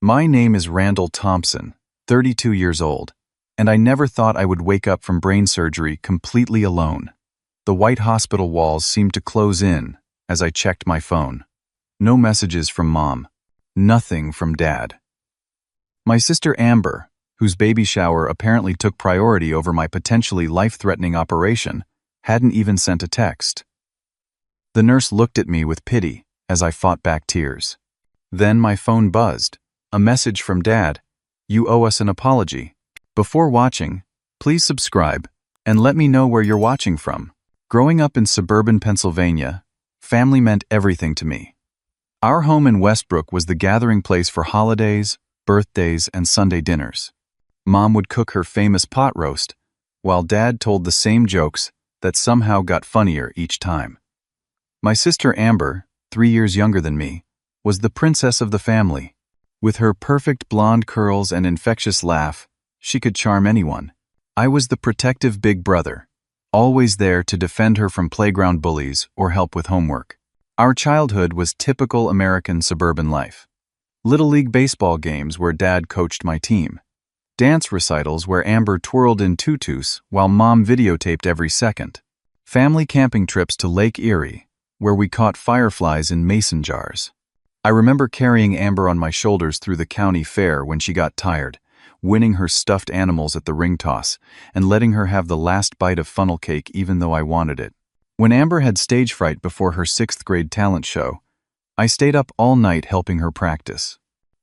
My name is Randall Thompson, 32 years old, and I never thought I would wake up from brain surgery completely alone. The white hospital walls seemed to close in as I checked my phone. No messages from Mom. Nothing from Dad. My sister Amber, whose baby shower apparently took priority over my potentially life-threatening operation, hadn't even sent a text. The nurse looked at me with pity as I fought back tears. Then my phone buzzed. A message from Dad. "You owe us an apology. Before watching, please subscribe and let me know where you're watching from." Growing up in suburban Pennsylvania, family meant everything to me. Our home in Westbrook was the gathering place for holidays, birthdays, and Sunday dinners. Mom would cook her famous pot roast, while Dad told the same jokes that somehow got funnier each time. My sister Amber, 3 years younger than me, was the princess of the family. With her perfect blonde curls and infectious laugh, she could charm anyone. I was the protective big brother, always there to defend her from playground bullies or help with homework. Our childhood was typical American suburban life. Little League baseball games where Dad coached my team. Dance recitals where Amber twirled in tutus while Mom videotaped every second. Family camping trips to Lake Erie, where we caught fireflies in mason jars. I remember carrying Amber on my shoulders through the county fair when she got tired, winning her stuffed animals at the ring toss, and letting her have the last bite of funnel cake even though I wanted it. When Amber had stage fright before her 6th grade talent show, I stayed up all night helping her practice.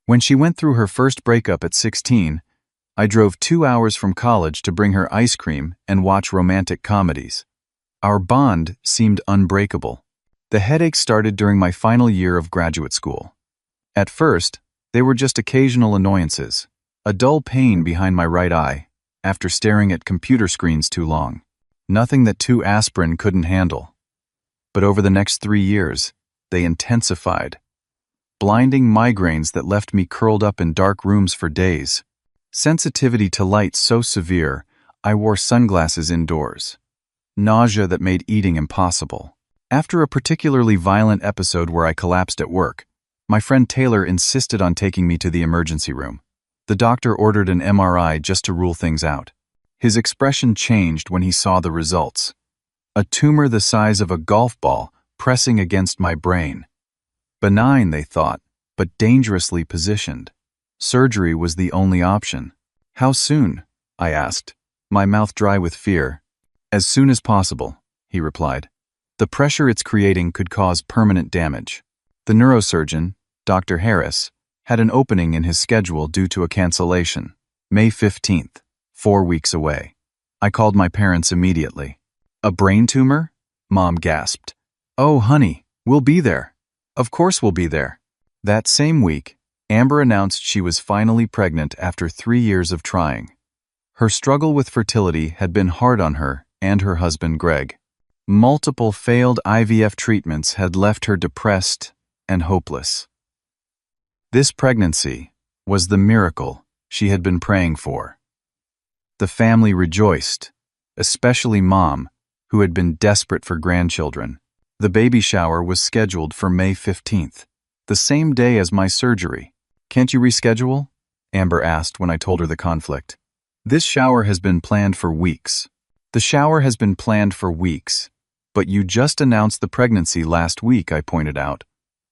When she went through her first breakup at 16, I drove 2 hours from college to bring her ice cream and watch romantic comedies. Our bond seemed unbreakable. The headaches started during my final year of graduate school. At first, they were just occasional annoyances, a dull pain behind my right eye, after staring at computer screens too long. Nothing that 2 aspirin couldn't handle. But over the next 3 years, they intensified. Blinding migraines that left me curled up in dark rooms for days. Sensitivity to light so severe, I wore sunglasses indoors. Nausea that made eating impossible. After a particularly violent episode where I collapsed at work, my friend Taylor insisted on taking me to the emergency room. The doctor ordered an MRI just to rule things out. His expression changed when he saw the results. A tumor the size of a golf ball pressing against my brain. Benign, they thought, but dangerously positioned. Surgery was the only option. "How soon?" I asked, my mouth dry with fear. "As soon as possible," he replied. "The pressure it's creating could cause permanent damage." The neurosurgeon, Dr. Harris, had an opening in his schedule due to a cancellation. May 15th, 4 weeks away. I called my parents immediately. "A brain tumor?" Mom gasped. "Oh, honey, we'll be there." "Of course we'll be there." That same week, Amber announced she was finally pregnant after 3 years of trying. Her struggle with fertility had been hard on her and her husband Greg. Multiple failed IVF treatments had left her depressed and hopeless. This pregnancy was the miracle she had been praying for. The family rejoiced, especially Mom, who had been desperate for grandchildren. The baby shower was scheduled for May 15th, the same day as my surgery. "Can't you reschedule?" Amber asked when I told her the conflict. "This shower has been planned for weeks." "The shower has been planned for weeks. But you just announced the pregnancy last week," I pointed out.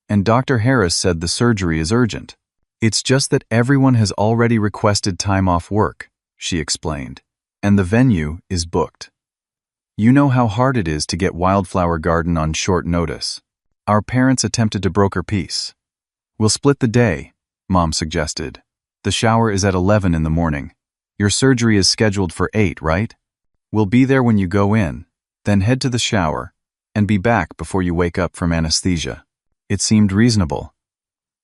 "And Dr. Harris said the surgery is urgent." "It's just that everyone has already requested time off work," she explained, "and the venue is booked. You know how hard it is to get Wildflower Garden on short notice." Our parents attempted to broker peace. "We'll split the day," Mom suggested. "The shower is at 11 in the morning. Your surgery is scheduled for 8, right? We'll be there when you go in, then head to the shower, and be back before you wake up from anesthesia." It seemed reasonable.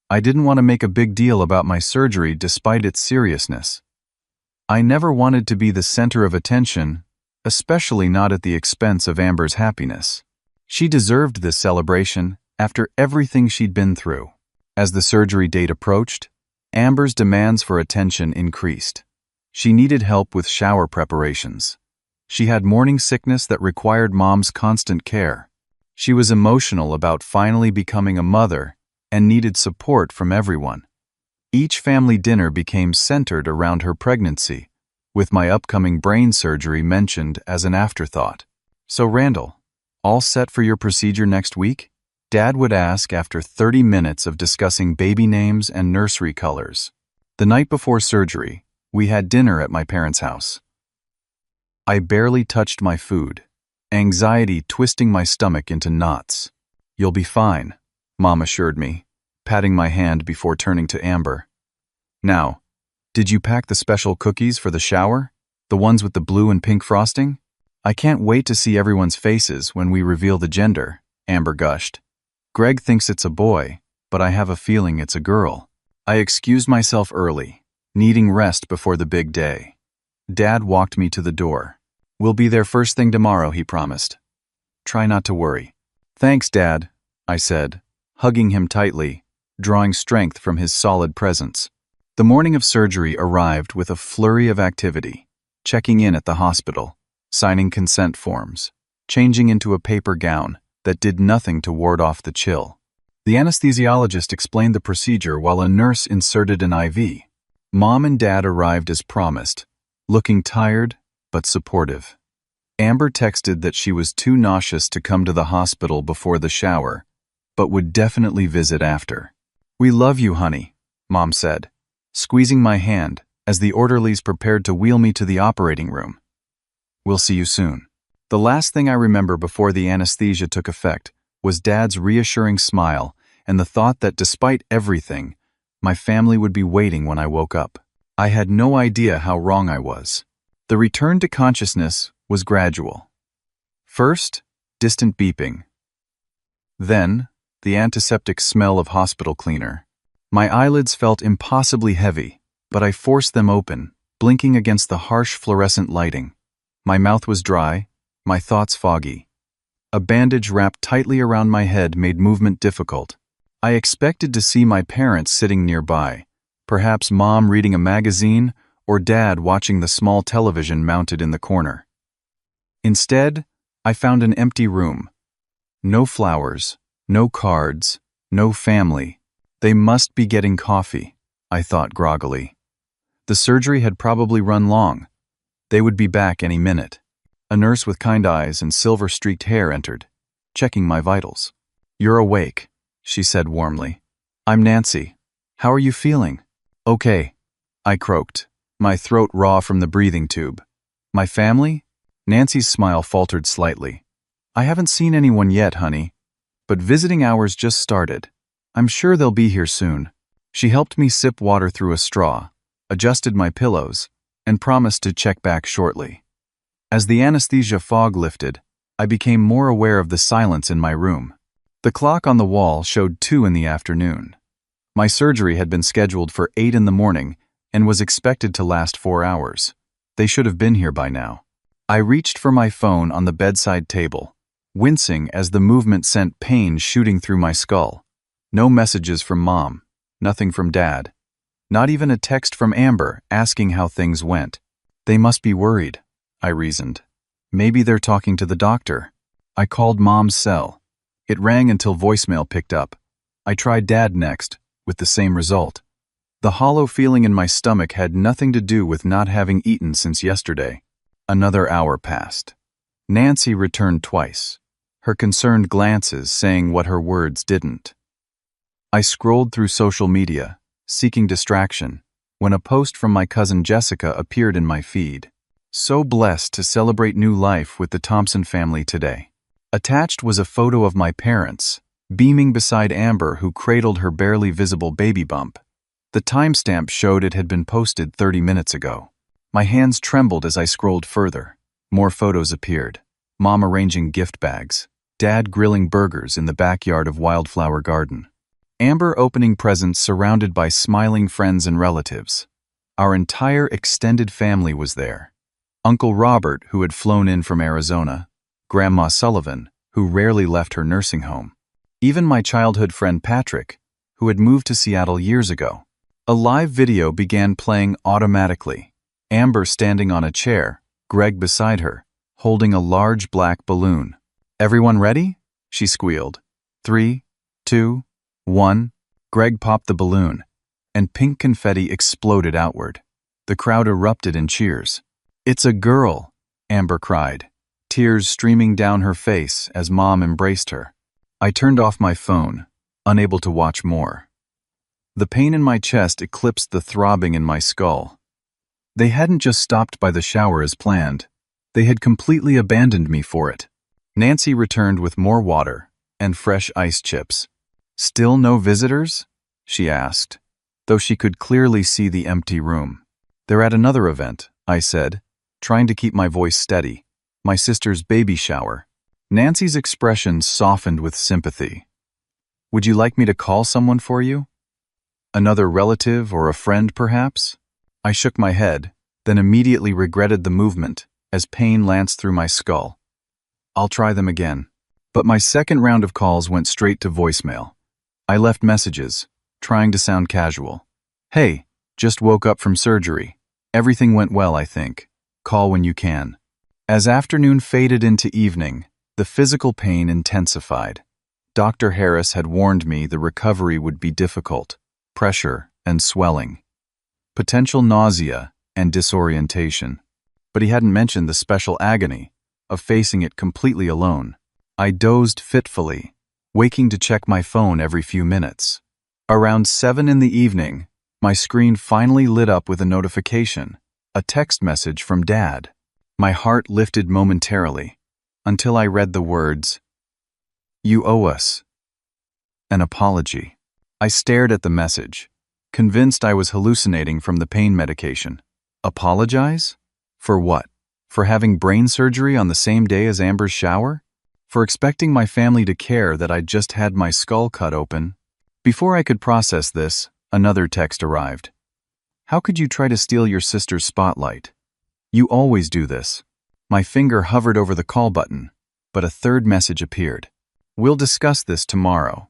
I didn't want to make a big deal about my surgery despite its seriousness. I never wanted to be the center of attention, especially not at the expense of Amber's happiness. She deserved this celebration after everything she'd been through. As the surgery date approached, Amber's demands for attention increased. She needed help with shower preparations. She had morning sickness that required Mom's constant care. She was emotional about finally becoming a mother and needed support from everyone. Each family dinner became centered around her pregnancy, with my upcoming brain surgery mentioned as an afterthought. "So Randall, all set for your procedure next week?" Dad would ask after 30 minutes of discussing baby names and nursery colors. The night before surgery, we had dinner at my parents' house. I barely touched my food, anxiety twisting my stomach into knots. "You'll be fine," Mom assured me, patting my hand before turning to Amber. "Now, did you pack the special cookies for the shower? The ones with the blue and pink frosting? I can't wait to see everyone's faces when we reveal the gender," Amber gushed. "Greg thinks it's a boy, but I have a feeling it's a girl." I excused myself early, needing rest before the big day. Dad walked me to the door. "We'll be there first thing tomorrow," he promised. "Try not to worry." "Thanks, Dad," I said, hugging him tightly, drawing strength from his solid presence. The morning of surgery arrived with a flurry of activity, checking in at the hospital, signing consent forms, changing into a paper gown that did nothing to ward off the chill. The anesthesiologist explained the procedure while a nurse inserted an IV. Mom and Dad arrived as promised, looking tired but supportive. Amber texted that she was too nauseous to come to the hospital before the shower, but would definitely visit after. "We love you, honey," Mom said, squeezing my hand as the orderlies prepared to wheel me to the operating room. "We'll see you soon." The last thing I remember before the anesthesia took effect was Dad's reassuring smile and the thought that despite everything, my family would be waiting when I woke up. I had no idea how wrong I was. The return to consciousness was gradual. First, distant beeping. Then, the antiseptic smell of hospital cleaner. My eyelids felt impossibly heavy, but I forced them open, blinking against the harsh fluorescent lighting. My mouth was dry, my thoughts foggy. A bandage wrapped tightly around my head made movement difficult. I expected to see my parents sitting nearby, perhaps Mom reading a magazine or Dad watching the small television mounted in the corner. Instead, I found an empty room. No flowers, no cards, no family. They must be getting coffee, I thought groggily. The surgery had probably run long. They would be back any minute. A nurse with kind eyes and silver-streaked hair entered, checking my vitals. "You're awake," she said warmly. "I'm Nancy. How are you feeling?" "Okay," I croaked, my throat raw from the breathing tube. "My family?" Nancy's smile faltered slightly. "I haven't seen anyone yet, honey, but visiting hours just started. I'm sure they'll be here soon." She helped me sip water through a straw, adjusted my pillows, and promised to check back shortly. As the anesthesia fog lifted, I became more aware of the silence in my room. The clock on the wall showed 2 in the afternoon. My surgery had been scheduled for 8 in the morning and was expected to last 4 hours. They should have been here by now. I reached for my phone on the bedside table, wincing as the movement sent pain shooting through my skull. No messages from Mom, nothing from Dad, not even a text from Amber asking how things went. They must be worried, I reasoned. Maybe they're talking to the doctor. I called Mom's cell. It rang until voicemail picked up. I tried Dad next, with the same result. The hollow feeling in my stomach had nothing to do with not having eaten since yesterday. Another hour passed. Nancy returned twice, her concerned glances saying what her words didn't. I scrolled through social media, seeking distraction, when a post from my cousin Jessica appeared in my feed. "So blessed to celebrate new life with the Thompson family today." Attached was a photo of my parents, beaming beside Amber, who cradled her barely visible baby bump. The timestamp showed it had been posted 30 minutes ago. My hands trembled as I scrolled further. More photos appeared. Mom arranging gift bags, Dad grilling burgers in the backyard of Wildflower Garden, Amber opening presents surrounded by smiling friends and relatives. Our entire extended family was there. Uncle Robert, who had flown in from Arizona, Grandma Sullivan, who rarely left her nursing home, even my childhood friend Patrick, who had moved to Seattle years ago. A live video began playing automatically. Amber standing on a chair, Greg beside her, holding a large black balloon. "Everyone ready?" she squealed. 3, 2, 1. Greg popped the balloon. and pink confetti exploded outward. The crowd erupted in cheers. "It's a girl!" Amber cried, tears streaming down her face as Mom embraced her. I turned off my phone, unable to watch more. The pain in my chest eclipsed the throbbing in my skull. They hadn't just stopped by the shower as planned. They had completely abandoned me for it. Nancy returned with more water and fresh ice chips. "Still no visitors?" she asked, though she could clearly see the empty room. "They're at another event," I said, trying to keep my voice steady. "My sister's baby shower." Nancy's expression softened with sympathy. "Would you like me to call someone for you? Another relative or a friend, perhaps?" I shook my head, then immediately regretted the movement as pain lanced through my skull. "I'll try them again." But my second round of calls went straight to voicemail. I left messages, trying to sound casual. "Hey, just woke up from surgery. Everything went well, I think. Call when you can." As afternoon faded into evening, the physical pain intensified. Dr. Harris had warned me the recovery would be difficult, pressure and swelling, potential nausea and disorientation. But he hadn't mentioned the special agony of facing it completely alone. I dozed fitfully, waking to check my phone every few minutes. Around 7 in the evening, my screen finally lit up with a notification, a text message from Dad. My heart lifted momentarily, until I read the words, "You owe us an apology." I stared at the message, convinced I was hallucinating from the pain medication. Apologize? For what? For having brain surgery on the same day as Amber's shower? For expecting my family to care that I'd just had my skull cut open? Before I could process this, another text arrived. "How could you try to steal your sister's spotlight? You always do this." My finger hovered over the call button, but a third message appeared. "We'll discuss this tomorrow.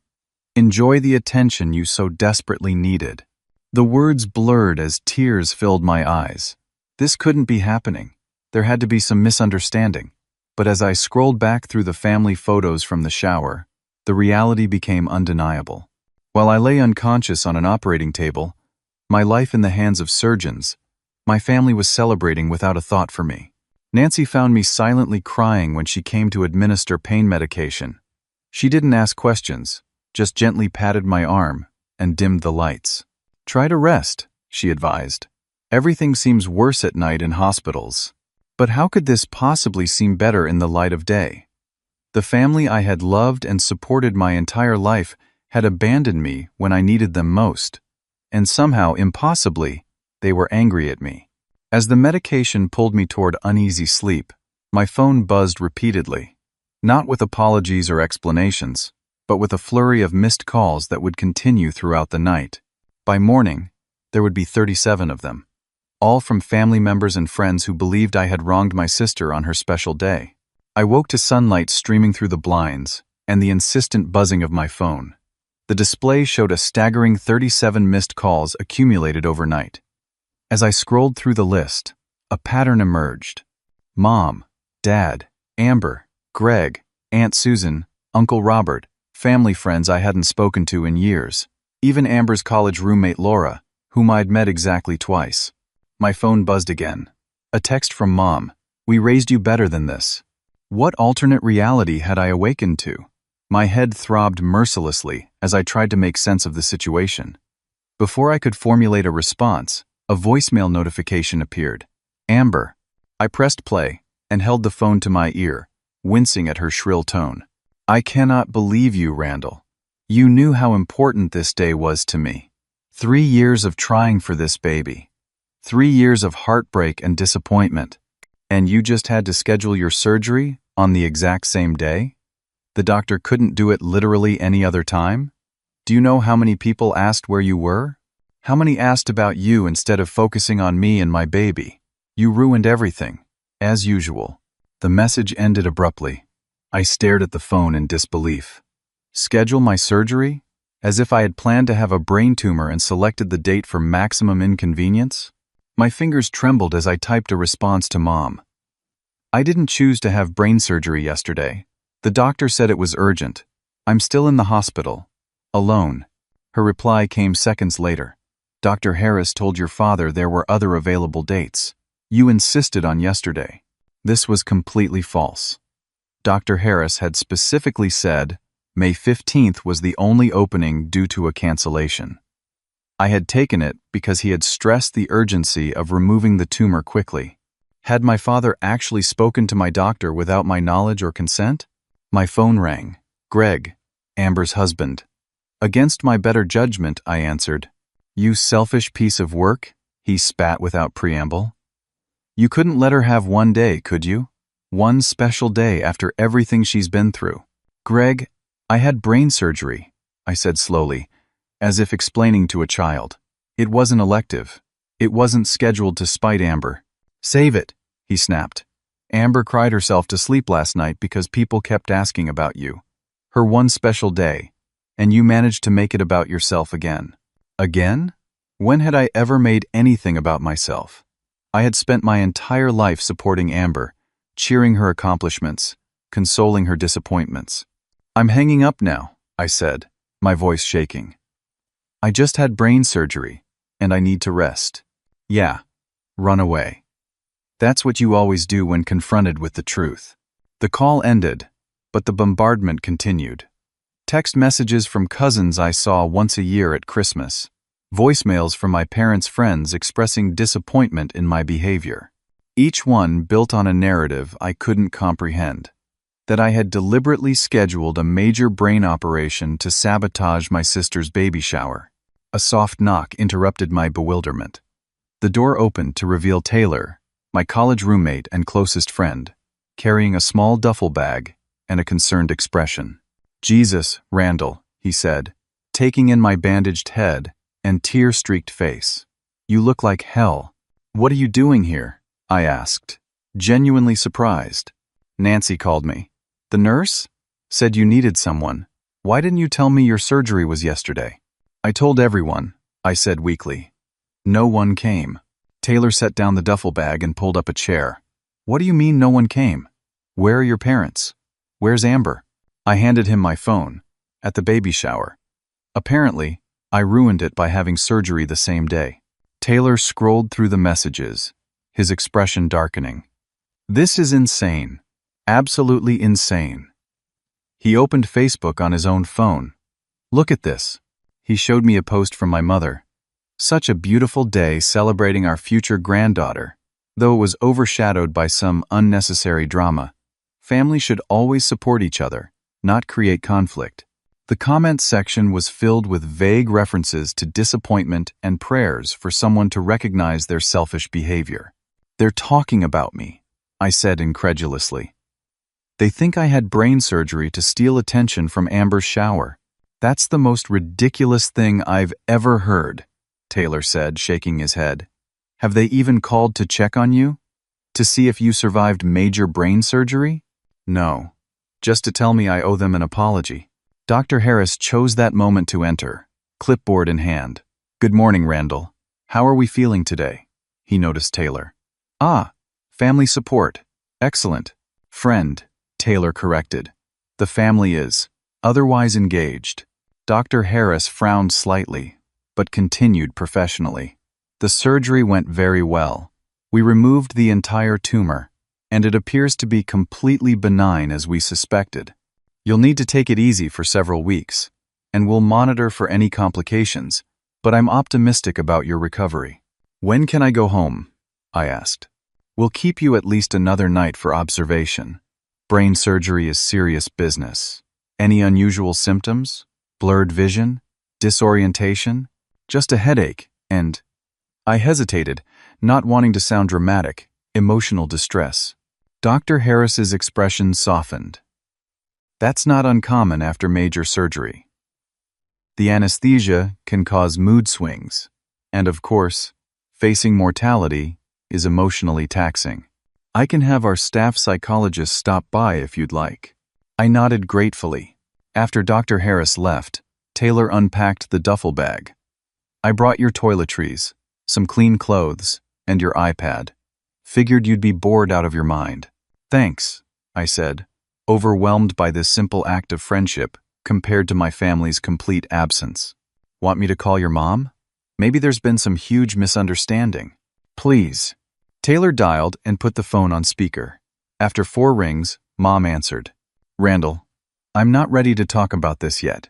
Enjoy the attention you so desperately needed." The words blurred as tears filled my eyes. This couldn't be happening. There had to be some misunderstanding. But as I scrolled back through the family photos from the shower, the reality became undeniable. While I lay unconscious on an operating table, my life in the hands of surgeons, my family was celebrating without a thought for me. Nancy found me silently crying when she came to administer pain medication. She didn't ask questions, just gently patted my arm and dimmed the lights. "Try to rest," she advised. "Everything seems worse at night in hospitals." But how could this possibly seem better in the light of day? The family I had loved and supported my entire life had abandoned me when I needed them most. And somehow, impossibly, they were angry at me. As the medication pulled me toward uneasy sleep, my phone buzzed repeatedly, not with apologies or explanations, but with a flurry of missed calls that would continue throughout the night. By morning, there would be 37 of them, all from family members and friends who believed I had wronged my sister on her special day. I woke to sunlight streaming through the blinds and the insistent buzzing of my phone. The display showed a staggering 37 missed calls accumulated overnight. As I scrolled through the list, a pattern emerged. Mom, Dad, Amber, Greg, Aunt Susan, Uncle Robert, family friends I hadn't spoken to in years, even Amber's college roommate Laura, whom I'd met exactly twice. My phone buzzed again. A text from Mom. "We raised you better than this." What alternate reality had I awakened to? My head throbbed mercilessly as I tried to make sense of the situation. Before I could formulate a response, a voicemail notification appeared. "Amber." I pressed play and held the phone to my ear, wincing at her shrill tone. "I cannot believe you, Randall. You knew how important this day was to me. 3 years of trying for this baby. 3 years of heartbreak and disappointment. And you just had to schedule your surgery on the exact same day? The doctor couldn't do it literally any other time? Do you know how many people asked where you were? How many asked about you instead of focusing on me and my baby? You ruined everything, as usual." The message ended abruptly. I stared at the phone in disbelief. Schedule my surgery? As if I had planned to have a brain tumor and selected the date for maximum inconvenience? My fingers trembled as I typed a response to Mom. "I didn't choose to have brain surgery yesterday. The doctor said it was urgent. I'm still in the hospital. Alone." Her reply came seconds later. Dr. Harris told your father there were other available dates. You insisted on yesterday. This was completely false. Dr. Harris had specifically said May 15th was the only opening due to a cancellation. I had taken it because he had stressed the urgency of removing the tumor quickly. Had my father actually spoken to my doctor without my knowledge or consent? My phone rang. Greg, Amber's husband. Against my better judgment, I answered. You selfish piece of work, he spat without preamble. You couldn't let her have one day, could you? One special day after everything she's been through. Greg, I had brain surgery, I said slowly, as if explaining to a child. It wasn't elective. It wasn't scheduled to spite Amber. Save it, he snapped. Amber cried herself to sleep last night because people kept asking about you. Her one special day, and you managed to make it about yourself again. Again? When had I ever made anything about myself? I had spent my entire life supporting Amber, cheering her accomplishments, consoling her disappointments. I'm hanging up now, I said, my voice shaking. I just had brain surgery, and I need to rest. Yeah, run away. That's what you always do when confronted with the truth. The call ended, but the bombardment continued. Text messages from cousins I saw once a year at Christmas. Voicemails from my parents' friends expressing disappointment in my behavior. Each one built on a narrative I couldn't comprehend. That I had deliberately scheduled a major brain operation to sabotage my sister's baby shower. A soft knock interrupted my bewilderment. The door opened to reveal Taylor, my college roommate and closest friend, carrying a small duffel bag and a concerned expression. Jesus, Randall, he said, taking in my bandaged head and tear-streaked face. You look like hell. What are you doing here? I asked, genuinely surprised. Nancy called me. The nurse? Said you needed someone. Why didn't you tell me your surgery was yesterday? I told everyone, I said weakly. No one came. Taylor set down the duffel bag and pulled up a chair. What do you mean no one came? Where are your parents? Where's Amber? I handed him my phone. At the baby shower. Apparently, I ruined it by having surgery the same day. Taylor scrolled through the messages, his expression darkening. This is insane. Absolutely insane. He opened Facebook on his own phone. Look at this. He showed me a post from my mother. Such a beautiful day celebrating our future granddaughter. Though it was overshadowed by some unnecessary drama, family should always support each other, not create conflict. The comments section was filled with vague references to disappointment and prayers for someone to recognize their selfish behavior. They're talking about me, I said incredulously. They think I had brain surgery to steal attention from Amber's shower. That's the most ridiculous thing I've ever heard, Taylor said, shaking his head. Have they even called to check on you? To see if you survived major brain surgery? No. Just to tell me I owe them an apology. Dr. Harris chose that moment to enter, clipboard in hand. Good morning, Randall. How are we feeling today? He noticed Taylor. Ah, family support. Excellent. Friend, Taylor corrected. The family is otherwise engaged. Dr. Harris frowned slightly, but continued professionally. The surgery went very well. We removed the entire tumor, and it appears to be completely benign as we suspected. You'll need to take it easy for several weeks, and we'll monitor for any complications, but I'm optimistic about your recovery. When can I go home? I asked. We'll keep you at least another night for observation. Brain surgery is serious business. Any unusual symptoms? Blurred vision? Disorientation? Just a headache, and... I hesitated, not wanting to sound dramatic, emotional distress. Dr. Harris's expression softened. That's not uncommon after major surgery. The anesthesia can cause mood swings, and of course, facing mortality is emotionally taxing. I can have our staff psychologist stop by if you'd like. I nodded gratefully. After Dr. Harris left, Taylor unpacked the duffel bag. I brought your toiletries, some clean clothes, and your iPad. Figured you'd be bored out of your mind. Thanks, I said, overwhelmed by this simple act of friendship compared to my family's complete absence. Want me to call your mom? Maybe there's been some huge misunderstanding. Please. Taylor dialed and put the phone on speaker. After 4 rings, Mom answered. Randall, I'm not ready to talk about this yet.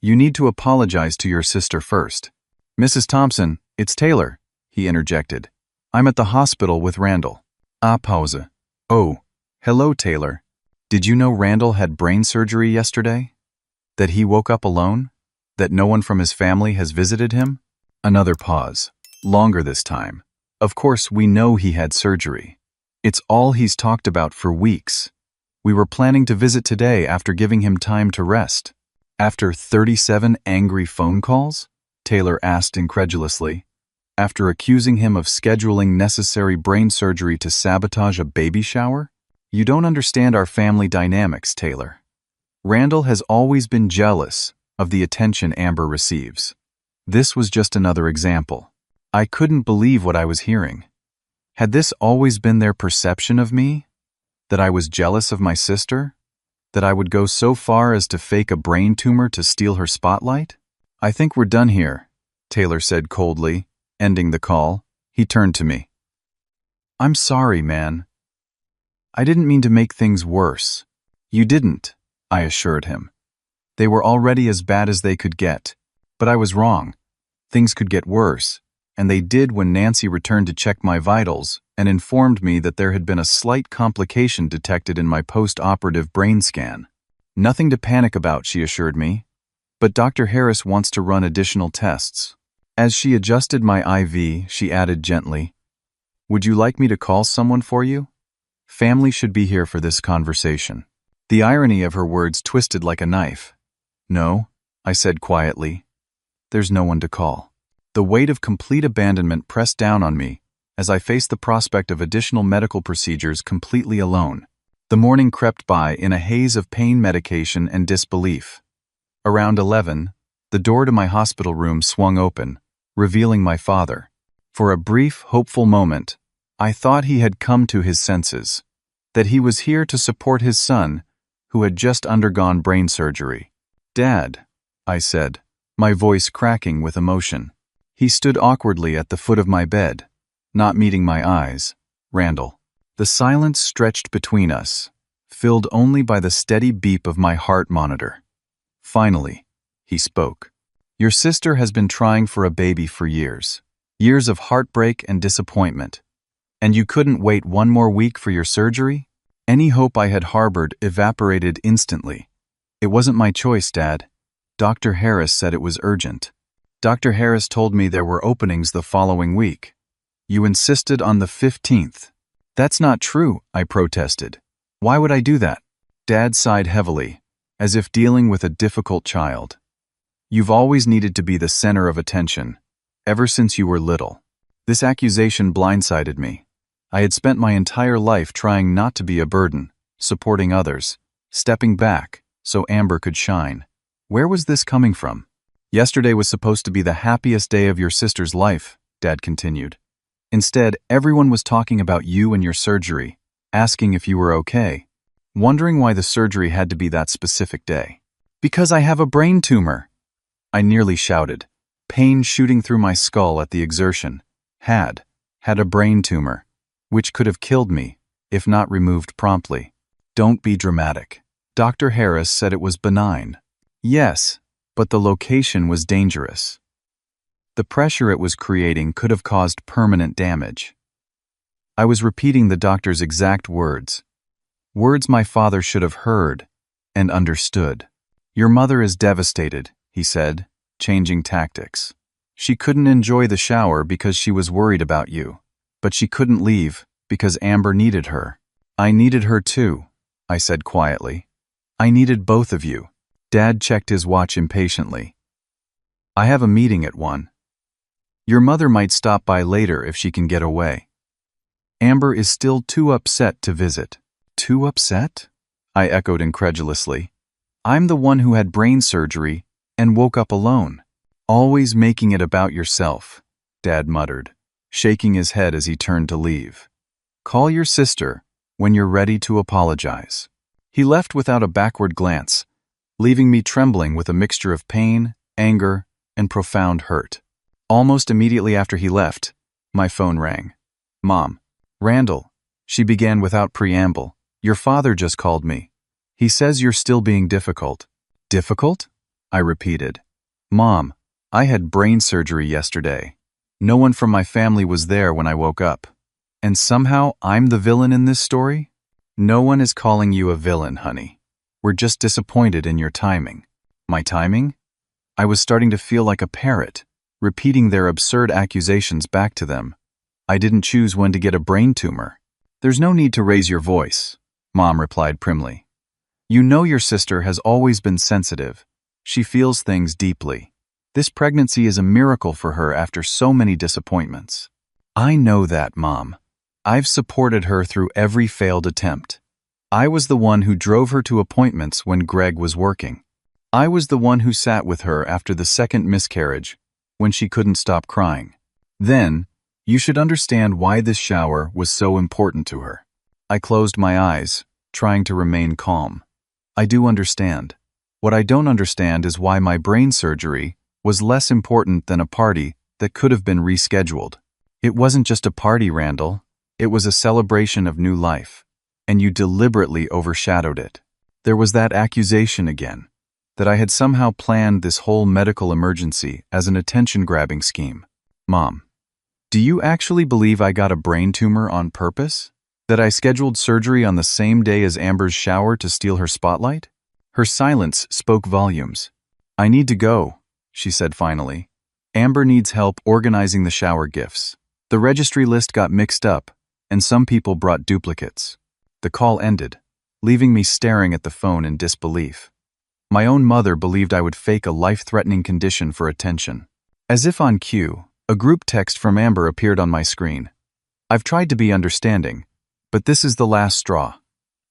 You need to apologize to your sister first. Mrs. Thompson, it's Taylor, he interjected. I'm at the hospital with Randall. Pause. Oh, hello, Taylor. Did you know Randall had brain surgery yesterday? That he woke up alone? That no one from his family has visited him? Another pause. Longer this time. Of course, we know he had surgery. It's all he's talked about for weeks. We were planning to visit today after giving him time to rest. After 37 angry phone calls? Taylor asked incredulously. After accusing him of scheduling necessary brain surgery to sabotage a baby shower? You don't understand our family dynamics, Taylor. Randall has always been jealous of the attention Amber receives. This was just another example. I couldn't believe what I was hearing. Had this always been their perception of me? That I was jealous of my sister? That I would go so far as to fake a brain tumor to steal her spotlight? I think we're done here, Taylor said coldly, ending the call. He turned to me. I'm sorry, man. I didn't mean to make things worse. You didn't, I assured him. They were already as bad as they could get. But I was wrong. Things could get worse, and they did when Nancy returned to check my vitals and informed me that there had been a slight complication detected in my post-operative brain scan. Nothing to panic about, she assured me. But Dr. Harris wants to run additional tests. As she adjusted my IV, she added gently, Would you like me to call someone for you? Family should be here for this conversation. The irony of her words twisted like a knife. No, I said quietly. There's no one to call. The weight of complete abandonment pressed down on me as I faced the prospect of additional medical procedures completely alone. The morning crept by in a haze of pain medication and disbelief. Around 11, the door to my hospital room swung open, revealing my father. For a brief, hopeful moment, I thought he had come to his senses, that he was here to support his son, who had just undergone brain surgery. Dad, I said, my voice cracking with emotion. He stood awkwardly at the foot of my bed, not meeting my eyes. Randall. The silence stretched between us, filled only by the steady beep of my heart monitor. Finally, he spoke. Your sister has been trying for a baby for years. Years of heartbreak and disappointment. And you couldn't wait one more week for your surgery? Any hope I had harbored evaporated instantly. It wasn't my choice, Dad. Dr. Harris said it was urgent. Dr. Harris told me there were openings the following week. You insisted on the 15th. That's not true, I protested. Why would I do that? Dad sighed heavily, as if dealing with a difficult child. You've always needed to be the center of attention, ever since you were little. This accusation blindsided me. I had spent my entire life trying not to be a burden, supporting others, stepping back so Amber could shine. Where was this coming from? Yesterday was supposed to be the happiest day of your sister's life, Dad continued. Instead, everyone was talking about you and your surgery, asking if you were okay, wondering why the surgery had to be that specific day. Because I have a brain tumor, I nearly shouted, pain shooting through my skull at the exertion. Had a brain tumor, which could have killed me, if not removed promptly. Don't be dramatic. Dr. Harris said it was benign. Yes, but the location was dangerous. The pressure it was creating could have caused permanent damage. I was repeating the doctor's exact words. Words my father should have heard and understood. Your mother is devastated, he said, changing tactics. She couldn't enjoy the shower because she was worried about you, but she couldn't leave because Amber needed her. I needed her too, I said quietly. I needed both of you. Dad checked his watch impatiently. I have a meeting at 1. Your mother might stop by later if she can get away. Amber is still too upset to visit. Too upset? I echoed incredulously. I'm the one who had brain surgery and woke up alone. Always making it about yourself, Dad muttered, shaking his head as he turned to leave. Call your sister when you're ready to apologize. He left without a backward glance, leaving me trembling with a mixture of pain, anger, and profound hurt. Almost immediately after he left, my phone rang. "Mom." "Randall," she began without preamble, "your father just called me. He says you're still being difficult." "Difficult?" I repeated. "Mom, I had brain surgery yesterday. No one from my family was there when I woke up. And somehow I'm the villain in this story?" "No one is calling you a villain, honey. We're just disappointed in your timing." "My timing?" I was starting to feel like a parrot, repeating their absurd accusations back to them. "I didn't choose when to get a brain tumor." "There's no need to raise your voice," Mom replied primly. "You know your sister has always been sensitive. She feels things deeply. This pregnancy is a miracle for her after so many disappointments." "I know that, Mom. I've supported her through every failed attempt. I was the one who drove her to appointments when Greg was working. I was the one who sat with her after the second miscarriage, when she couldn't stop crying. Then, you should understand why this shower was so important to her." I closed my eyes, trying to remain calm. "I do understand. What I don't understand is why my brain surgery was less important than a party that could have been rescheduled. It wasn't just a party, Randall. It was a celebration of new life, and you deliberately overshadowed it. There was that accusation again, that I had somehow planned this whole medical emergency as an attention-grabbing scheme. Mom, do you actually believe I got a brain tumor on purpose? That I scheduled surgery on the same day as Amber's shower to steal her spotlight?" Her silence spoke volumes. "I need to go," she said finally. "Amber needs help organizing the shower gifts. The registry list got mixed up, and some people brought duplicates." The call ended, leaving me staring at the phone in disbelief. My own mother believed I would fake a life-threatening condition for attention. As if on cue, a group text from Amber appeared on my screen. "I've tried to be understanding, but this is the last straw.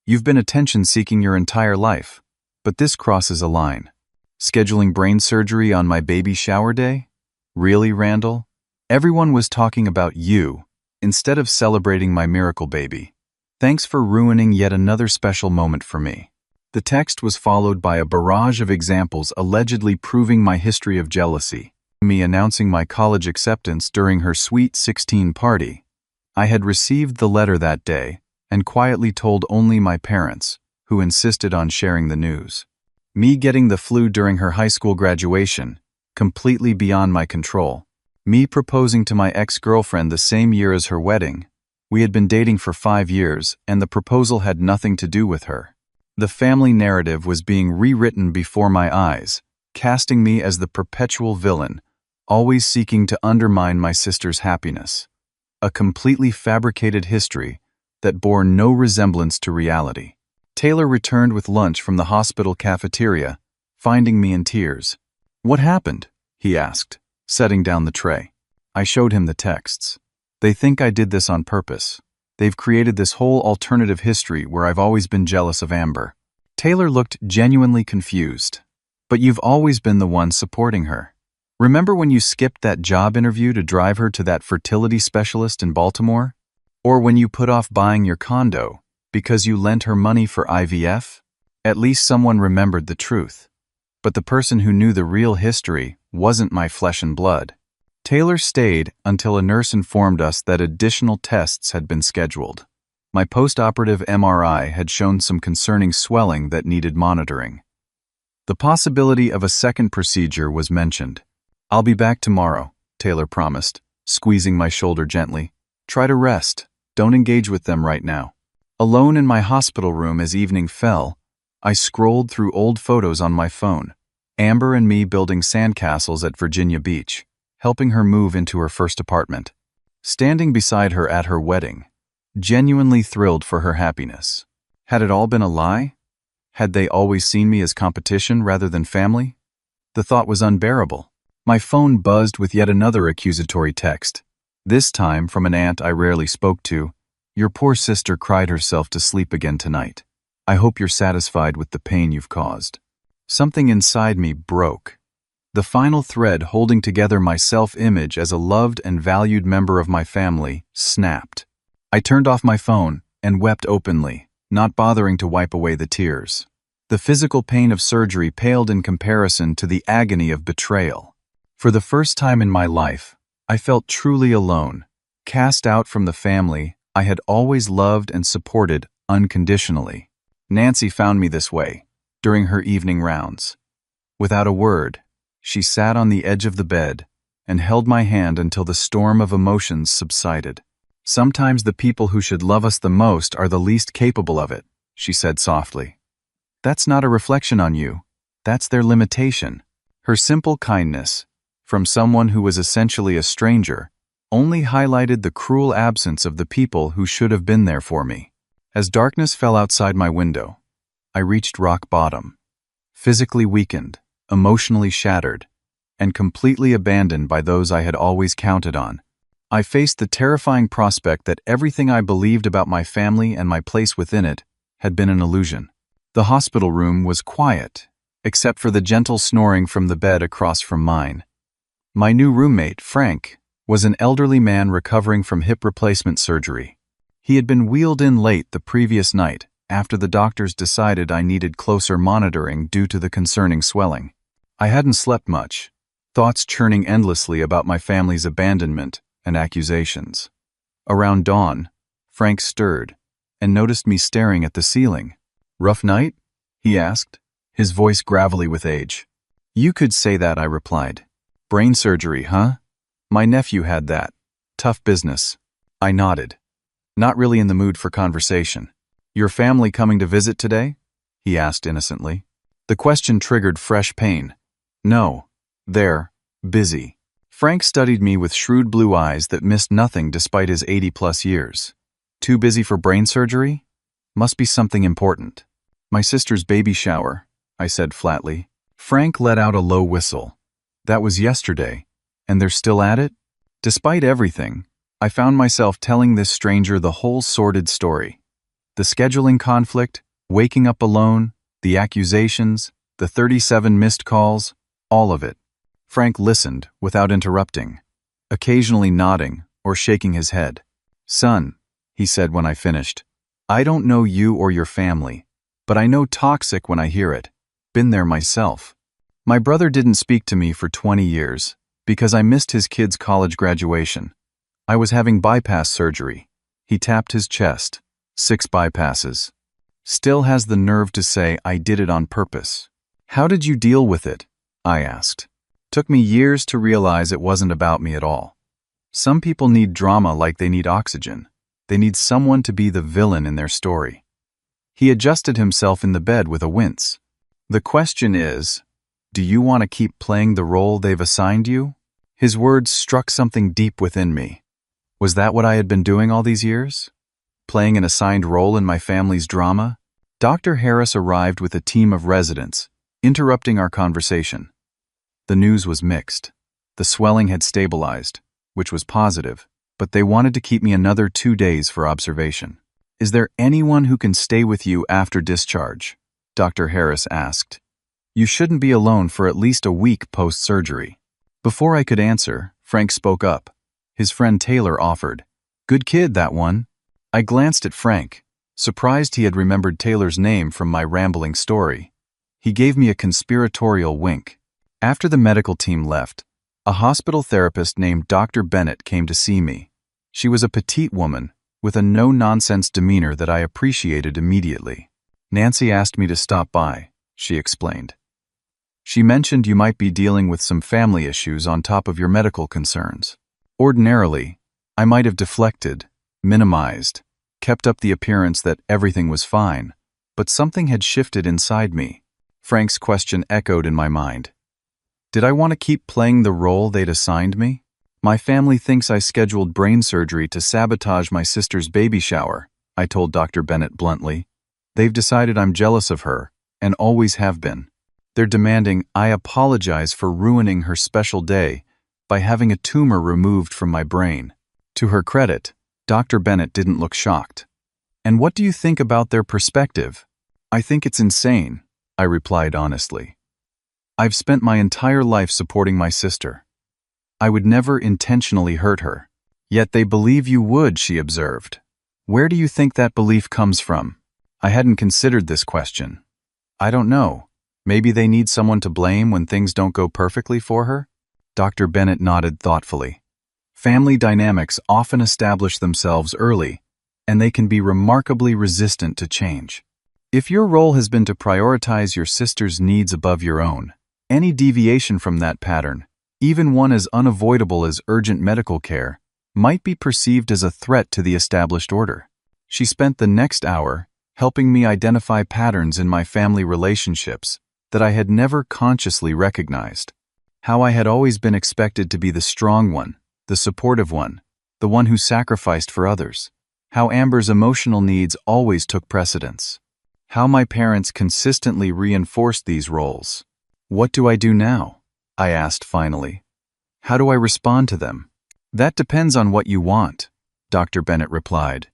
You've been attention-seeking your entire life, but this crosses a line. Scheduling brain surgery on my baby shower day? Really, Randall? Everyone was talking about you, instead of celebrating my miracle baby. Thanks for ruining yet another special moment for me." The text was followed by a barrage of examples allegedly proving my history of jealousy. Me announcing my college acceptance during her Sweet 16 party. I had received the letter that day and quietly told only my parents, who insisted on sharing the news. Me getting the flu during her high school graduation, completely beyond my control. Me proposing to my ex-girlfriend the same year as her wedding. We had been dating for 5 years, and the proposal had nothing to do with her. The family narrative was being rewritten before my eyes, casting me as the perpetual villain, always seeking to undermine my sister's happiness. A completely fabricated history that bore no resemblance to reality. Taylor returned with lunch from the hospital cafeteria, finding me in tears. "What happened?" he asked, setting down the tray. I showed him the texts. "They think I did this on purpose. They've created this whole alternative history where I've always been jealous of Amber." Taylor looked genuinely confused. "But you've always been the one supporting her. Remember when you skipped that job interview to drive her to that fertility specialist in Baltimore? Or when you put off buying your condo because you lent her money for IVF? At least someone remembered the truth. But the person who knew the real history wasn't my flesh and blood." Taylor stayed until a nurse informed us that additional tests had been scheduled. My post-operative MRI had shown some concerning swelling that needed monitoring. The possibility of a second procedure was mentioned. "I'll be back tomorrow," Taylor promised, squeezing my shoulder gently. "Try to rest. Don't engage with them right now." Alone in my hospital room as evening fell, I scrolled through old photos on my phone. Amber and me building sandcastles at Virginia Beach, helping her move into her first apartment. Standing beside her at her wedding, genuinely thrilled for her happiness. Had it all been a lie? Had they always seen me as competition rather than family? The thought was unbearable. My phone buzzed with yet another accusatory text. This time from an aunt I rarely spoke to. "Your poor sister cried herself to sleep again tonight. I hope you're satisfied with the pain you've caused." Something inside me broke. The final thread holding together my self-image as a loved and valued member of my family snapped. I turned off my phone and wept openly, not bothering to wipe away the tears. The physical pain of surgery paled in comparison to the agony of betrayal. For the first time in my life, I felt truly alone, cast out from the family I had always loved and supported unconditionally. Nancy found me this way, during her evening rounds. Without a word, she sat on the edge of the bed and held my hand until the storm of emotions subsided. "Sometimes the people who should love us the most are the least capable of it," she said softly. "That's not a reflection on you. That's their limitation." Her simple kindness, from someone who was essentially a stranger, only highlighted the cruel absence of the people who should have been there for me. As darkness fell outside my window, I reached rock bottom, physically weakened, emotionally shattered, and completely abandoned by those I had always counted on. I faced the terrifying prospect that everything I believed about my family and my place within it had been an illusion. The hospital room was quiet, except for the gentle snoring from the bed across from mine. My new roommate, Frank, was an elderly man recovering from hip replacement surgery. He had been wheeled in late the previous night after the doctors decided I needed closer monitoring due to the concerning swelling. I hadn't slept much, thoughts churning endlessly about my family's abandonment and accusations. Around dawn, Frank stirred and noticed me staring at the ceiling. "Rough night?" he asked, his voice gravelly with age. "You could say that," I replied. "Brain surgery, huh? My nephew had that. Tough business." I nodded, not really in the mood for conversation. "Your family coming to visit today?" he asked innocently. The question triggered fresh pain. "No, they're busy." Frank studied me with shrewd blue eyes that missed nothing despite his 80-plus years. "Too busy for brain surgery? Must be something important." "My sister's baby shower," I said flatly. Frank let out a low whistle. "That was yesterday, and they're still at it?" Despite everything, I found myself telling this stranger the whole sordid story. The scheduling conflict, waking up alone, the accusations, the 37 missed calls, all of it. Frank listened without interrupting, occasionally nodding or shaking his head. "Son," he said when I finished, "I don't know you or your family, but I know toxic when I hear it. Been there myself. My brother didn't speak to me for 20 years because I missed his kid's college graduation. I was having bypass surgery." He tapped his chest. 6 bypasses. "Still has the nerve to say I did it on purpose." "How did you deal with it?" I asked. Took me years to realize it wasn't about me at all. Some people need drama like they need oxygen. They need someone to be the villain in their story. He adjusted himself in the bed with a wince. "The question is, do you want to keep playing the role they've assigned you?" His words struck something deep within me. Was that what I had been doing all these years? Playing an assigned role in my family's drama? Dr. Harris arrived with a team of residents, interrupting our conversation. The news was mixed. The swelling had stabilized, which was positive, but they wanted to keep me another 2 days for observation. "Is there anyone who can stay with you after discharge?" Dr. Harris asked. "You shouldn't be alone for at least a week post-surgery." Before I could answer, Frank spoke up. His friend Taylor offered. "Good kid, that one." I glanced at Frank, surprised he had remembered Taylor's name from my rambling story. He gave me a conspiratorial wink. After the medical team left, a hospital therapist named Dr. Bennett came to see me. She was a petite woman with a no-nonsense demeanor that I appreciated immediately. "Nancy asked me to stop by," she explained. "She mentioned you might be dealing with some family issues on top of your medical concerns." Ordinarily, I might have deflected, minimized, kept up the appearance that everything was fine, but something had shifted inside me. Frank's question echoed in my mind. Did I want to keep playing the role they'd assigned me? "My family thinks I scheduled brain surgery to sabotage my sister's baby shower," I told Dr. Bennett bluntly. "They've decided I'm jealous of her, and always have been. They're demanding I apologize for ruining her special day by having a tumor removed from my brain." To her credit, Dr. Bennett didn't look shocked. "And what do you think about their perspective?" "I think it's insane," I replied honestly. "I've spent my entire life supporting my sister. I would never intentionally hurt her. Yet they believe you would," she observed. "Where do you think that belief comes from?" I hadn't considered this question. "I don't know. Maybe they need someone to blame when things don't go perfectly for her?" Dr. Bennett nodded thoughtfully. Family dynamics often establish themselves early, and they can be remarkably resistant to change. If your role has been to prioritize your sister's needs above your own, any deviation from that pattern, even one as unavoidable as urgent medical care, might be perceived as a threat to the established order. She spent the next hour helping me identify patterns in my family relationships that I had never consciously recognized. How I had always been expected to be the strong one, the supportive one, the one who sacrificed for others. How Amber's emotional needs always took precedence. How my parents consistently reinforced these roles. What do I do now? I asked finally. How do I respond to them? That depends on what you want, Dr. Bennett replied.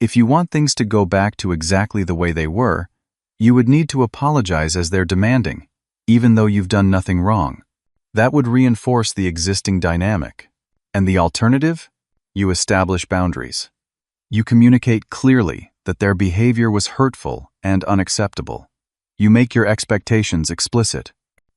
If you want things to go back to exactly the way they were, you would need to apologize as they're demanding, even though you've done nothing wrong. That would reinforce the existing dynamic. And the alternative? You establish boundaries. You communicate clearly that their behavior was hurtful and unacceptable. You make your expectations explicit.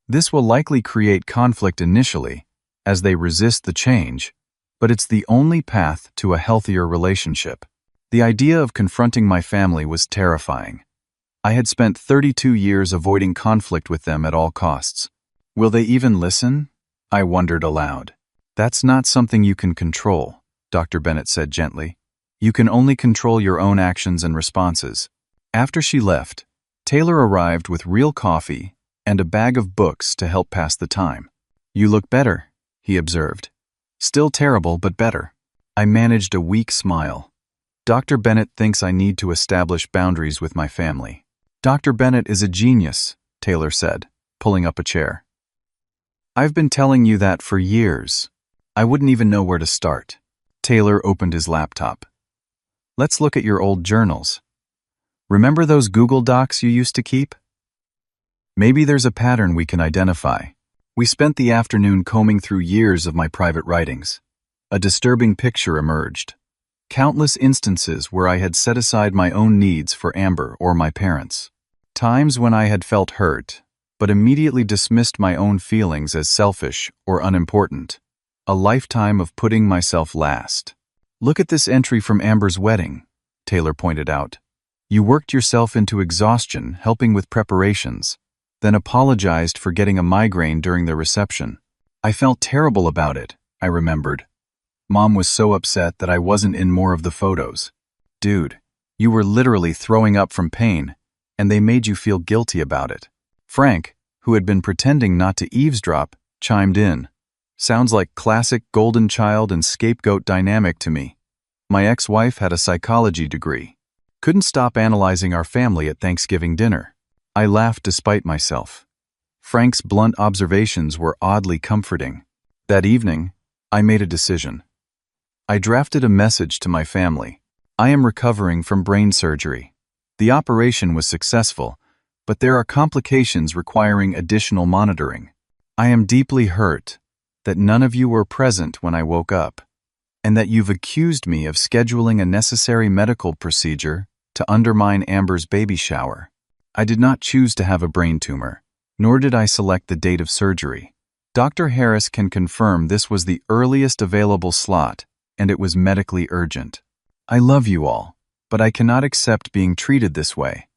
This will likely create conflict initially, as they resist the change, but it's the only path to a healthier relationship. The idea of confronting my family was terrifying. I had spent 32 years avoiding conflict with them at all costs. Will they even listen? I wondered aloud. That's not something you can control, Dr. Bennett said gently. You can only control your own actions and responses. After she left, Taylor arrived with real coffee and a bag of books to help pass the time. You look better, he observed. Still terrible, but better. I managed a weak smile. Dr. Bennett thinks I need to establish boundaries with my family. Dr. Bennett is a genius, Taylor said, pulling up a chair. I've been telling you that for years. I wouldn't even know where to start. Taylor opened his laptop. Let's look at your old journals. Remember those Google Docs you used to keep? Maybe there's a pattern we can identify. We spent the afternoon combing through years of my private writings. A disturbing picture emerged. Countless instances where I had set aside my own needs for Amber or my parents. Times when I had felt hurt, but immediately dismissed my own feelings as selfish or unimportant. A lifetime of putting myself last. Look at this entry from Amber's wedding, Taylor pointed out. You worked yourself into exhaustion helping with preparations, then apologized for getting a migraine during the reception. I felt terrible about it, I remembered. Mom was so upset that I wasn't in more of the photos. Dude, you were literally throwing up from pain, and they made you feel guilty about it. Frank, who had been pretending not to eavesdrop, chimed in. Sounds like classic golden child and scapegoat dynamic to me. My ex-wife had a psychology degree. Couldn't stop analyzing our family at Thanksgiving dinner. I laughed despite myself. Frank's blunt observations were oddly comforting. That evening, I made a decision. I drafted a message to my family. I am recovering from brain surgery. The operation was successful, but there are complications requiring additional monitoring. I am deeply hurt that none of you were present when I woke up, and that you've accused me of scheduling a necessary medical procedure to undermine Amber's baby shower. I did not choose to have a brain tumor, nor did I select the date of surgery. Dr. Harris can confirm this was the earliest available slot, and it was medically urgent. I love you all, but I cannot accept being treated this way.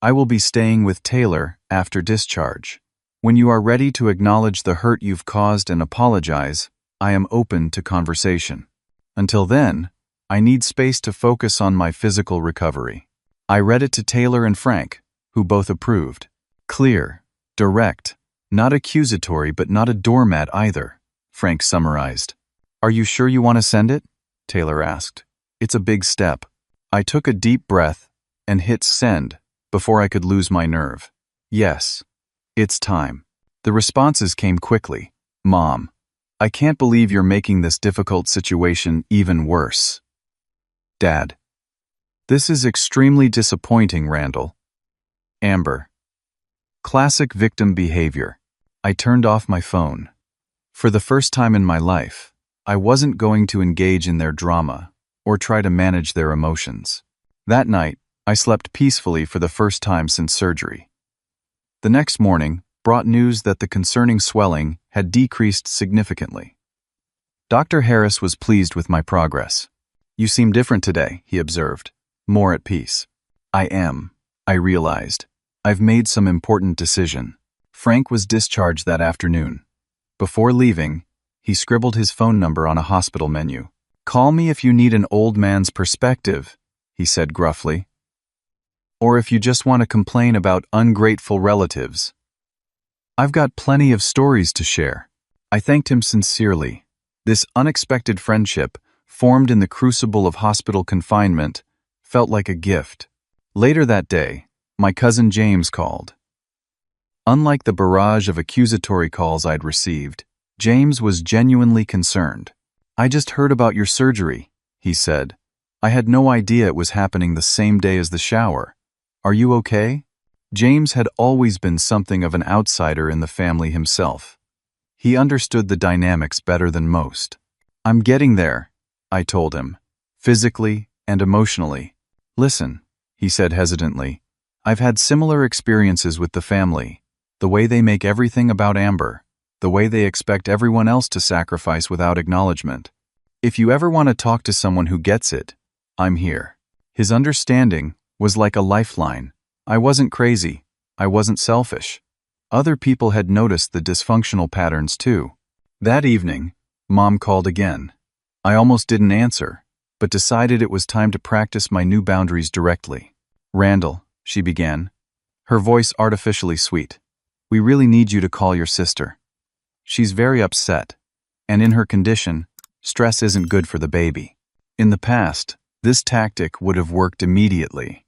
I will be staying with Taylor after discharge. When you are ready to acknowledge the hurt you've caused and apologize, I am open to conversation. Until then, I need space to focus on my physical recovery. I read it to Taylor and Frank, who both approved. Clear, direct, not accusatory but not a doormat either, Frank summarized. Are you sure you want to send it? Taylor asked. It's a big step. I took a deep breath and hit send before I could lose my nerve. Yes. It's time. The responses came quickly. Mom, I can't believe you're making this difficult situation even worse. Dad, this is extremely disappointing, Randall. Amber. Classic victim behavior. I turned off my phone. For the first time in my life, I wasn't going to engage in their drama or try to manage their emotions. That night, I slept peacefully for the first time since surgery. The next morning brought news that the concerning swelling had decreased significantly. Dr. Harris was pleased with my progress. "You seem different today," he observed, more at peace. "I am," I realized. "I've made some important decision." Frank was discharged that afternoon. Before leaving, he scribbled his phone number on a hospital menu. "Call me if you need an old man's perspective," he said gruffly. "Or if you just want to complain about ungrateful relatives. I've got plenty of stories to share." I thanked him sincerely. This unexpected friendship, formed in the crucible of hospital confinement, felt like a gift. Later that day, my cousin James called. Unlike the barrage of accusatory calls I'd received, James was genuinely concerned. "I just heard about your surgery," he said. "I had no idea it was happening the same day as the shower. Are you okay?" James had always been something of an outsider in the family himself. He understood the dynamics better than most. "I'm getting there," I told him, physically and emotionally. "Listen," he said hesitantly, "I've had similar experiences with the family. The way they make everything about Amber. The way they expect everyone else to sacrifice without acknowledgement. If you ever want to talk to someone who gets it, I'm here." His understanding was like a lifeline. I wasn't crazy. I wasn't selfish. Other people had noticed the dysfunctional patterns too. That evening, Mom called again. I almost didn't answer, but decided it was time to practice my new boundaries directly. "Randall," she began, her voice artificially sweet, "we really need you to call your sister. She's very upset, and in her condition, stress isn't good for the baby." In the past, this tactic would have worked immediately.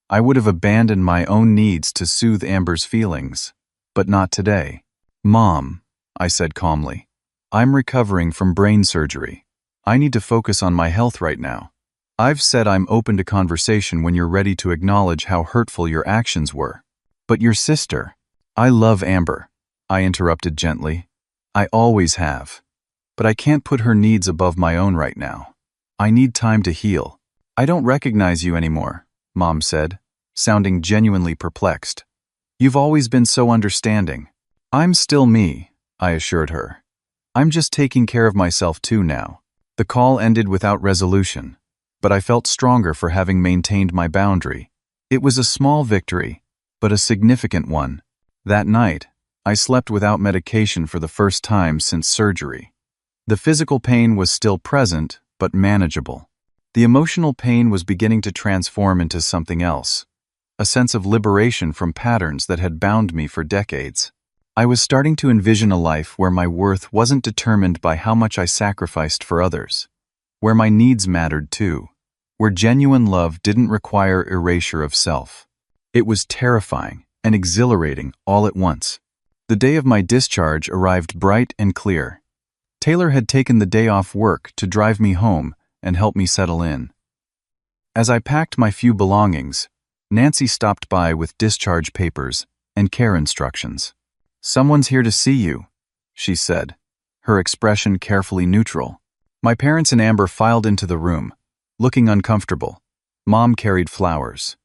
I would have abandoned my own needs to soothe Amber's feelings, but not today. "Mom," I said calmly, "I'm recovering from brain surgery. I need to focus on my health right now. I've said I'm open to conversation when you're ready to acknowledge how hurtful your actions were. But your sister—" "I love Amber," I interrupted gently. "I always have. But I can't put her needs above my own right now. I need time to heal." "I don't recognize you anymore," Mom said, sounding genuinely perplexed. "You've always been so understanding." "I'm still me," I assured her. "I'm just taking care of myself too now." The call ended without resolution, but I felt stronger for having maintained my boundary. It was a small victory, but a significant one. That night, I slept without medication for the first time since surgery. The physical pain was still present, but manageable. The emotional pain was beginning to transform into something else, a sense of liberation from patterns that had bound me for decades. I was starting to envision a life where my worth wasn't determined by how much I sacrificed for others, where my needs mattered too, where genuine love didn't require erasure of self. It was terrifying and exhilarating all at once. The day of my discharge arrived bright and clear. Taylor had taken the day off work to drive me home and help me settle in. As I packed my few belongings, Nancy stopped by with discharge papers and care instructions. "Someone's here to see you," she said, her expression carefully neutral. My parents and Amber filed into the room, looking uncomfortable. Mom carried flowers.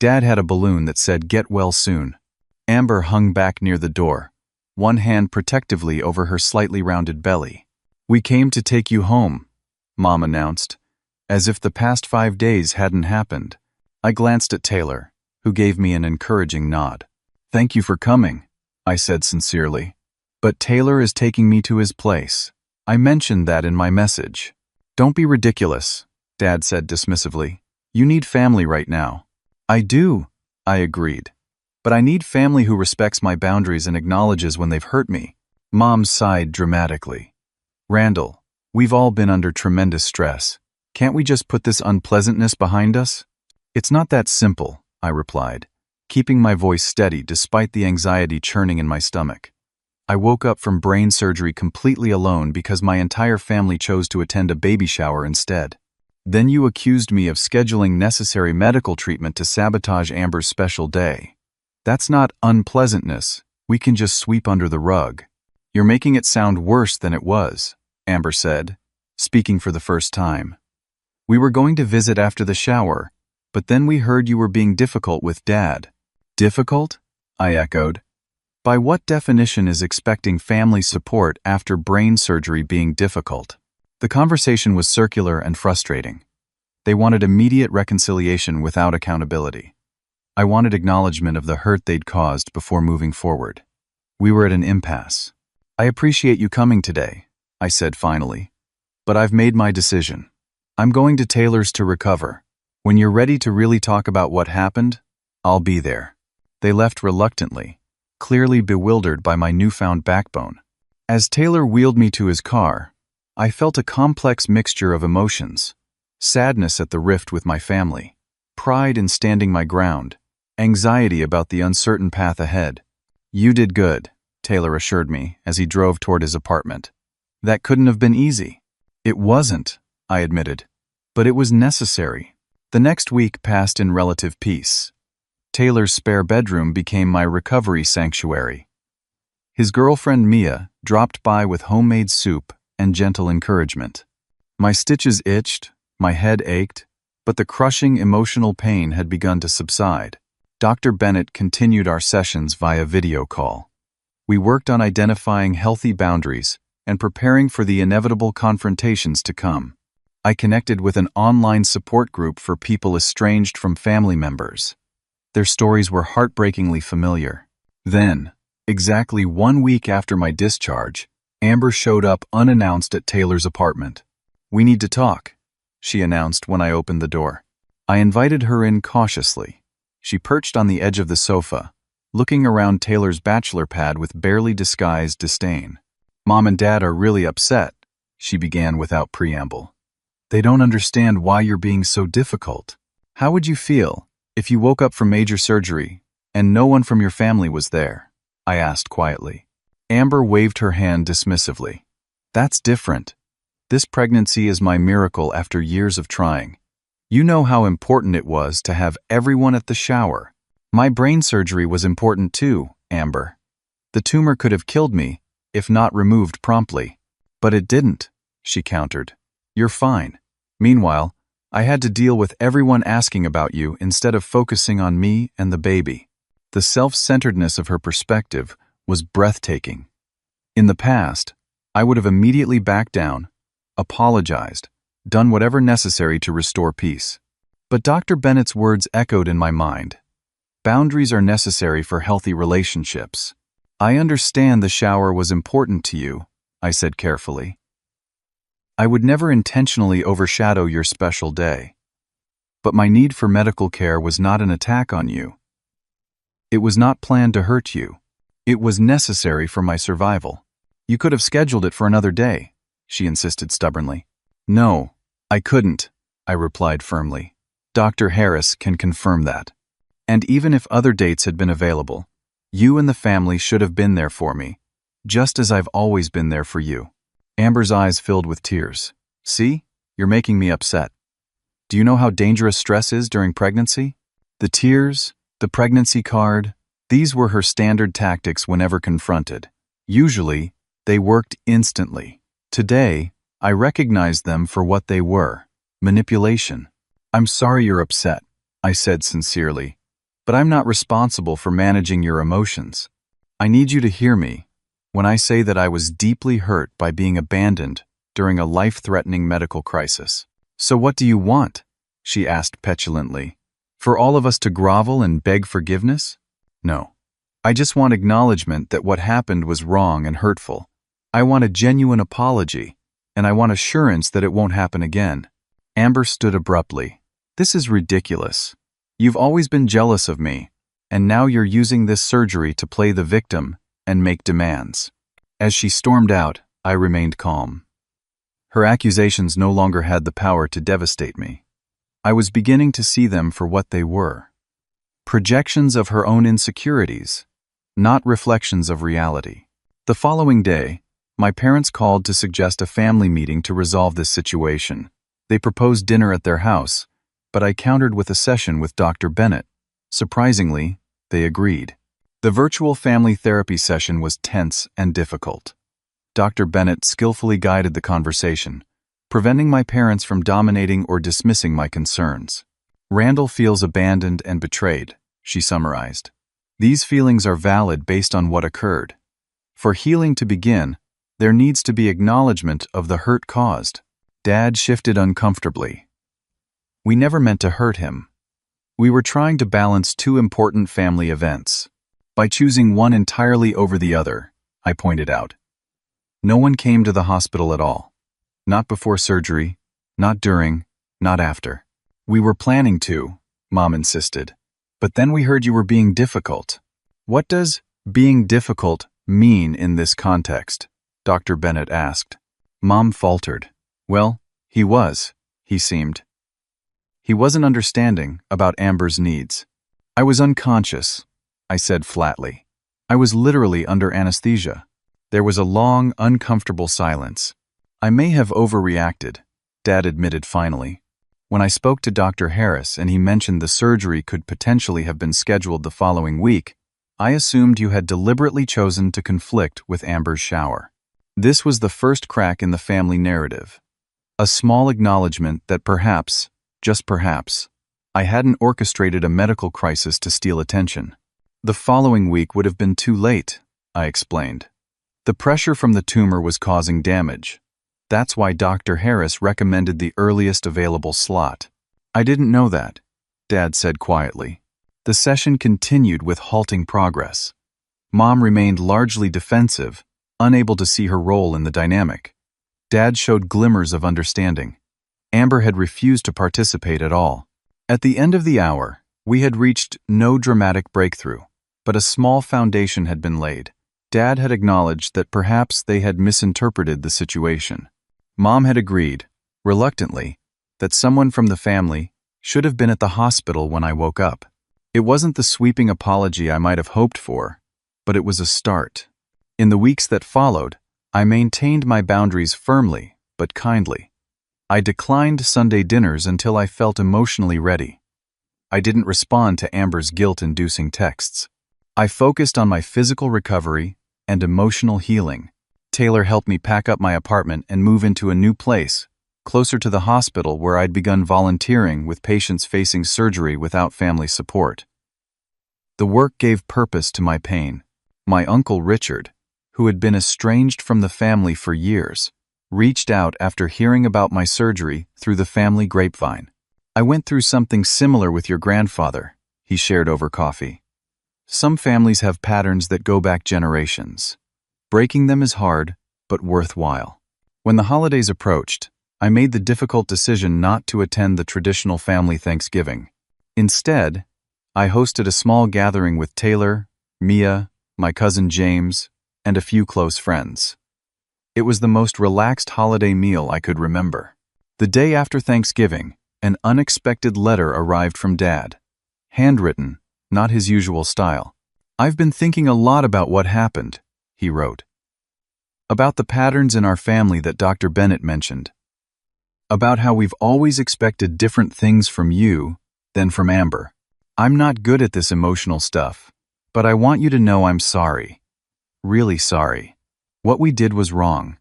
Dad had a balloon that said, "Get well soon." Amber hung back near the door, one hand protectively over her slightly rounded belly. "We came to take you home," Mom announced, as if the past 5 days hadn't happened. I glanced at Taylor, who gave me an encouraging nod. "Thank you for coming," I said sincerely. "But Taylor is taking me to his place. I mentioned that in my message." "Don't be ridiculous," Dad said dismissively. "You need family right now." "I do," I agreed. "But I need family who respects my boundaries and acknowledges when they've hurt me." Mom sighed dramatically. "Randall, we've all been under tremendous stress. Can't we just put this unpleasantness behind us?" "It's not that simple," I replied, keeping my voice steady despite the anxiety churning in my stomach. "I woke up from brain surgery completely alone because my entire family chose to attend a baby shower instead. Then you accused me of scheduling necessary medical treatment to sabotage Amber's special day. That's not unpleasantness. We can just sweep under the rug." "You're making it sound worse than it was," Amber said, speaking for the first time. "We were going to visit after the shower, but then we heard you were being difficult with Dad." "Difficult?" I echoed. By what definition is expecting family support after brain surgery being difficult? The conversation was circular and frustrating. They wanted immediate reconciliation without accountability. I wanted acknowledgement of the hurt they'd caused before moving forward. We were at an impasse. "I appreciate you coming today," I said finally. "But I've made my decision. I'm going to Taylor's to recover. When you're ready to really talk about what happened, I'll be there." They left reluctantly, clearly bewildered by my newfound backbone. As Taylor wheeled me to his car, I felt a complex mixture of emotions: sadness at the rift with my family, pride in standing my ground, anxiety about the uncertain path ahead. "You did good," Taylor assured me as he drove toward his apartment. "That couldn't have been easy." "It wasn't," I admitted, "but it was necessary." The next week passed in relative peace. Taylor's spare bedroom became my recovery sanctuary. His girlfriend Mia dropped by with homemade soup and gentle encouragement. My stitches itched, my head ached, but the crushing emotional pain had begun to subside. Dr. Bennett continued our sessions via video call. We worked on identifying healthy boundaries and preparing for the inevitable confrontations to come. I connected with an online support group for people estranged from family members. Their stories were heartbreakingly familiar. Then, exactly 1 week after my discharge, Amber showed up unannounced at Taylor's apartment. "We need to talk," she announced when I opened the door. I invited her in cautiously. She perched on the edge of the sofa, looking around Taylor's bachelor pad with barely disguised disdain. "Mom and Dad are really upset," she began without preamble. "They don't understand why you're being so difficult. How would you feel if you woke up from major surgery and no one from your family was there?" I asked quietly. Amber waved her hand dismissively. "That's different. This pregnancy is my miracle after years of trying. You know how important it was to have everyone at the shower. My brain surgery was important too, Amber. The tumor could have killed me, if not removed promptly. But it didn't," she countered. "You're fine. Meanwhile, I had to deal with everyone asking about you instead of focusing on me and the baby." The self-centeredness of her perspective was breathtaking. In the past, I would have immediately backed down, apologized, done whatever necessary to restore peace. But Dr. Bennett's words echoed in my mind. "Boundaries are necessary for healthy relationships." "I understand the shower was important to you," I said carefully. "I would never intentionally overshadow your special day. But my need for medical care was not an attack on you. It was not planned to hurt you. It was necessary for my survival." "You could have scheduled it for another day," she insisted stubbornly. "No, I couldn't," I replied firmly. "Dr. Harris can confirm that. And even if other dates had been available, you and the family should have been there for me, just as I've always been there for you." Amber's eyes filled with tears. "See? You're making me upset. Do you know how dangerous stress is during pregnancy?" The tears, the pregnancy card, these were her standard tactics whenever confronted. Usually, they worked instantly. Today, I recognized them for what they were: manipulation. "I'm sorry you're upset," I said sincerely, "but I'm not responsible for managing your emotions. I need you to hear me when I say that I was deeply hurt by being abandoned during a life-threatening medical crisis." "So what do you want?" she asked petulantly. "For all of us to grovel and beg forgiveness?" "No. I just want acknowledgement that what happened was wrong and hurtful. I want a genuine apology, and I want assurance that it won't happen again." Amber stood abruptly. "This is ridiculous. You've always been jealous of me, and now you're using this surgery to play the victim and make demands." As she stormed out, I remained calm. Her accusations no longer had the power to devastate me. I was beginning to see them for what they were: projections of her own insecurities, not reflections of reality. The following day, my parents called to suggest a family meeting to resolve this situation. They proposed dinner at their house, but I countered with a session with Dr. Bennett. Surprisingly, they agreed. The virtual family therapy session was tense and difficult. Dr. Bennett skillfully guided the conversation, preventing my parents from dominating or dismissing my concerns. "Randall feels abandoned and betrayed," she summarized. These feelings are valid based on what occurred. For healing to begin, there needs to be acknowledgement of the hurt caused. Dad shifted uncomfortably. We never meant to hurt him. We were trying to balance two important family events. By choosing one entirely over the other, I pointed out. No one came to the hospital at all. Not before surgery, not during, not after. We were planning to, Mom insisted. But then we heard you were being difficult. What does being difficult mean in this context? Dr. Bennett asked. Mom faltered. Well, he seemed. He wasn't understanding about Amber's needs. I was unconscious, I said flatly. I was literally under anesthesia. There was a long, uncomfortable silence. I may have overreacted, Dad admitted finally. When I spoke to Dr. Harris and he mentioned the surgery could potentially have been scheduled the following week, I assumed you had deliberately chosen to conflict with Amber's shower. This was the first crack in the family narrative. A small acknowledgement that perhaps, just perhaps, I hadn't orchestrated a medical crisis to steal attention. The following week would have been too late, I explained. The pressure from the tumor was causing damage. That's why Dr. Harris recommended the earliest available slot. I didn't know that, Dad said quietly. The session continued with halting progress. Mom remained largely defensive, unable to see her role in the dynamic. Dad showed glimmers of understanding. Amber had refused to participate at all. At the end of the hour, we had reached no dramatic breakthrough, but a small foundation had been laid. Dad had acknowledged that perhaps they had misinterpreted the situation. Mom had agreed, reluctantly, that someone from the family should have been at the hospital when I woke up. It wasn't the sweeping apology I might have hoped for, but it was a start. In the weeks that followed, I maintained my boundaries firmly but kindly. I declined Sunday dinners until I felt emotionally ready. I didn't respond to Amber's guilt-inducing texts. I focused on my physical recovery and emotional healing. Taylor helped me pack up my apartment and move into a new place, closer to the hospital where I'd begun volunteering with patients facing surgery without family support. The work gave purpose to my pain. My uncle Richard, who had been estranged from the family for years, reached out after hearing about my surgery through the family grapevine. I went through something similar with your grandfather, he shared over coffee. Some families have patterns that go back generations. Breaking them is hard, but worthwhile. When the holidays approached, I made the difficult decision not to attend the traditional family Thanksgiving. Instead, I hosted a small gathering with Taylor, Mia, my cousin James, and a few close friends. It was the most relaxed holiday meal I could remember. The day after Thanksgiving, an unexpected letter arrived from Dad. Handwritten, not his usual style. I've been thinking a lot about what happened, he wrote. About the patterns in our family that Dr. Bennett mentioned. About how we've always expected different things from you than from Amber. I'm not good at this emotional stuff, but I want you to know I'm sorry. Really sorry. What we did was wrong.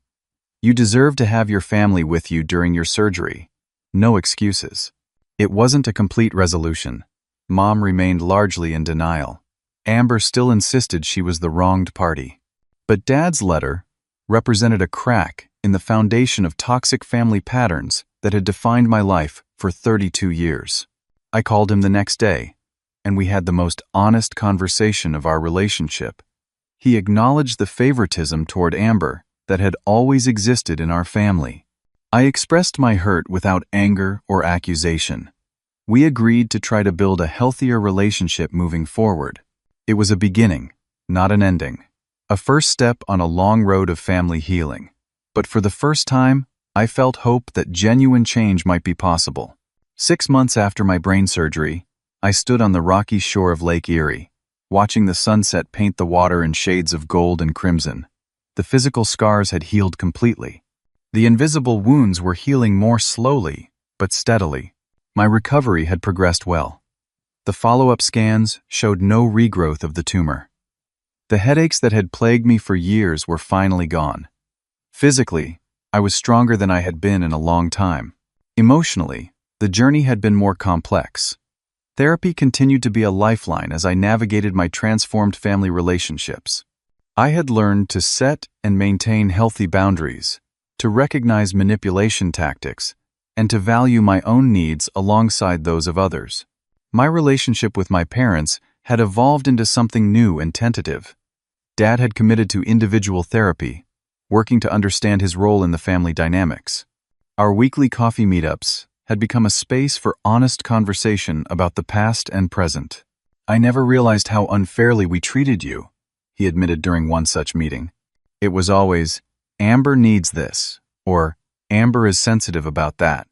You deserve to have your family with you during your surgery. No excuses. It wasn't a complete resolution. Mom remained largely in denial. Amber still insisted she was the wronged party. But Dad's letter represented a crack in the foundation of toxic family patterns that had defined my life for 32 years. I called him the next day, and we had the most honest conversation of our relationship. He acknowledged the favoritism toward Amber that had always existed in our family. I expressed my hurt without anger or accusation. We agreed to try to build a healthier relationship moving forward. It was a beginning, not an ending. A first step on a long road of family healing. But for the first time, I felt hope that genuine change might be possible. 6 months after my brain surgery, I stood on the rocky shore of Lake Erie, watching the sunset paint the water in shades of gold and crimson. The physical scars had healed completely. The invisible wounds were healing more slowly, but steadily. My recovery had progressed well. The follow-up scans showed no regrowth of the tumor. The headaches that had plagued me for years were finally gone. Physically, I was stronger than I had been in a long time. Emotionally, the journey had been more complex. Therapy continued to be a lifeline as I navigated my transformed family relationships. I had learned to set and maintain healthy boundaries, to recognize manipulation tactics, and to value my own needs alongside those of others. My relationship with my parents had evolved into something new and tentative. Dad had committed to individual therapy, working to understand his role in the family dynamics. Our weekly coffee meetups had become a space for honest conversation about the past and present. "I never realized how unfairly we treated you," he admitted during one such meeting. It was always, "Amber needs this," or "Amber is sensitive about that."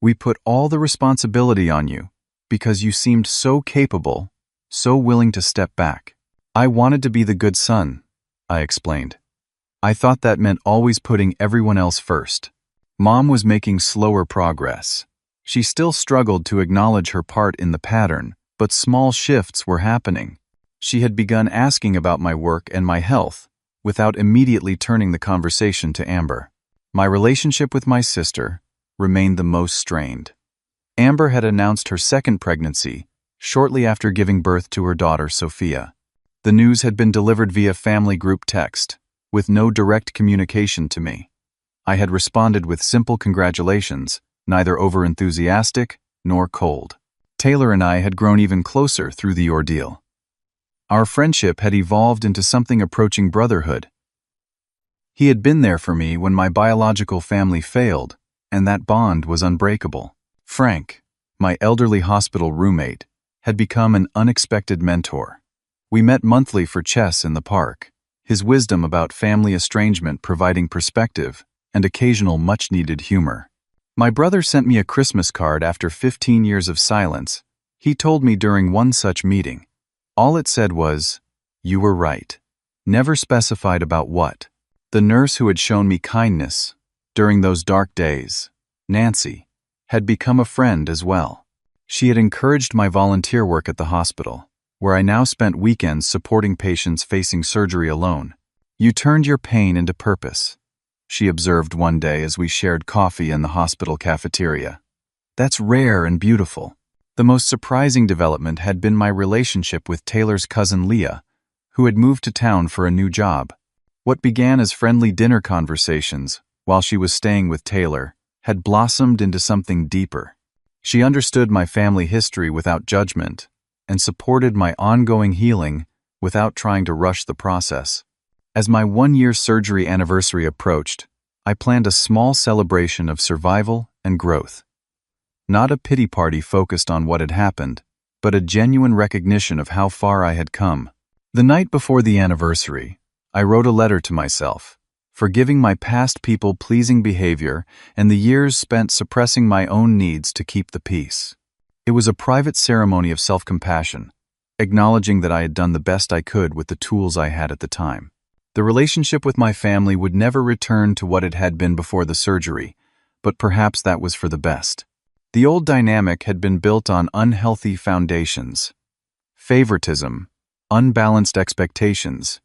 "We put all the responsibility on you because you seemed so capable, so willing to step back." "I wanted to be the good son," I explained. "I thought that meant always putting everyone else first." Mom was making slower progress. She still struggled to acknowledge her part in the pattern, but small shifts were happening. She had begun asking about my work and my health, without immediately turning the conversation to Amber. My relationship with my sister remained the most strained. Amber had announced her second pregnancy shortly after giving birth to her daughter, Sophia. The news had been delivered via family group text, with no direct communication to me. I had responded with simple congratulations, neither over-enthusiastic nor cold. Taylor and I had grown even closer through the ordeal. Our friendship had evolved into something approaching brotherhood. He had been there for me when my biological family failed, and that bond was unbreakable. Frank, my elderly hospital roommate, had become an unexpected mentor. We met monthly for chess in the park, his wisdom about family estrangement providing perspective and occasional much-needed humor. My brother sent me a Christmas card after 15 years of silence. He told me during one such meeting. All it said was, "You were right," never specified about what. The nurse who had shown me kindness during those dark days, Nancy, had become a friend as well. She had encouraged my volunteer work at the hospital, where I now spent weekends supporting patients facing surgery alone. "You turned your pain into purpose," she observed one day as we shared coffee in the hospital cafeteria. "That's rare and beautiful." The most surprising development had been my relationship with Taylor's cousin Leah, who had moved to town for a new job. What began as friendly dinner conversations while she was staying with Taylor had blossomed into something deeper. She understood my family history without judgment and supported my ongoing healing without trying to rush the process. As my one-year surgery anniversary approached, I planned a small celebration of survival and growth. Not a pity party focused on what had happened, but a genuine recognition of how far I had come. The night before the anniversary, I wrote a letter to myself, forgiving my past people-pleasing behavior and the years spent suppressing my own needs to keep the peace. It was a private ceremony of self-compassion, acknowledging that I had done the best I could with the tools I had at the time. The relationship with my family would never return to what it had been before the surgery, but perhaps that was for the best. The old dynamic had been built on unhealthy foundations: favoritism, unbalanced expectations,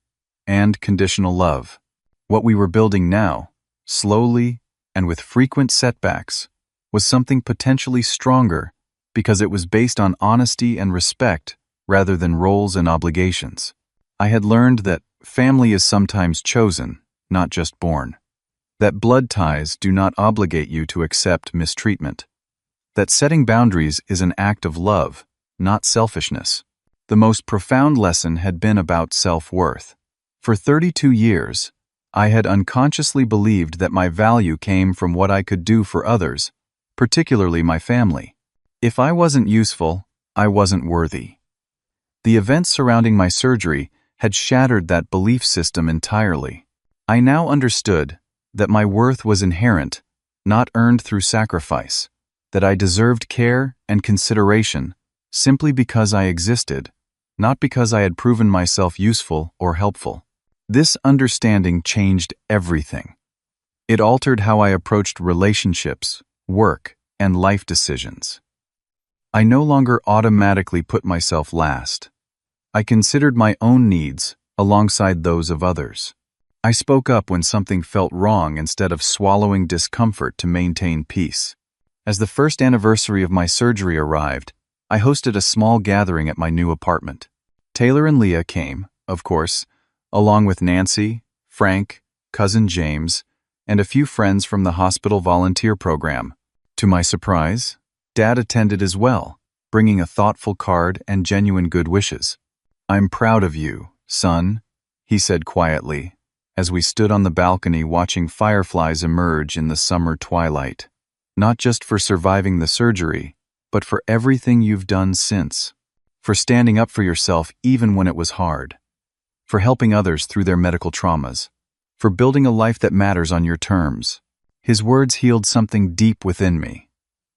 and conditional love. What we were building now, slowly and with frequent setbacks, was something potentially stronger because it was based on honesty and respect rather than roles and obligations. I had learned that family is sometimes chosen, not just born. That blood ties do not obligate you to accept mistreatment. That setting boundaries is an act of love, not selfishness. The most profound lesson had been about self-worth. For 32 years, I had unconsciously believed that my value came from what I could do for others, particularly my family. If I wasn't useful, I wasn't worthy. The events surrounding my surgery had shattered that belief system entirely. I now understood that my worth was inherent, not earned through sacrifice, that I deserved care and consideration simply because I existed, not because I had proven myself useful or helpful. This understanding changed everything. It altered how I approached relationships, work, and life decisions. I no longer automatically put myself last. I considered my own needs alongside those of others. I spoke up when something felt wrong instead of swallowing discomfort to maintain peace. As the first anniversary of my surgery arrived, I hosted a small gathering at my new apartment. Taylor and Leah came, of course, along with Nancy, Frank, cousin James, and a few friends from the hospital volunteer program. To my surprise, Dad attended as well, bringing a thoughtful card and genuine good wishes. "I'm proud of you, son," he said quietly, as we stood on the balcony watching fireflies emerge in the summer twilight. "Not just for surviving the surgery, but for everything you've done since. For standing up for yourself even when it was hard. For helping others through their medical traumas. For building a life that matters on your terms." His words healed something deep within me.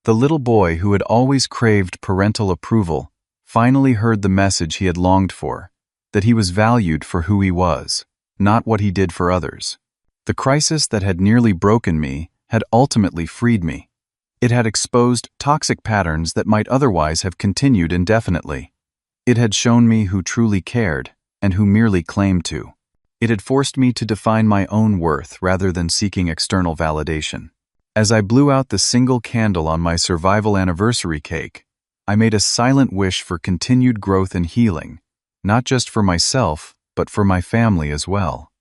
The little boy who had always craved parental approval finally heard the message he had longed for, that he was valued for who he was, not what he did for others. The crisis that had nearly broken me had ultimately freed me. It had exposed toxic patterns that might otherwise have continued indefinitely. It had shown me who truly cared and who merely claimed to. It had forced me to define my own worth rather than seeking external validation. As I blew out the single candle on my survival anniversary cake, I made a silent wish for continued growth and healing, not just for myself, but for my family as well.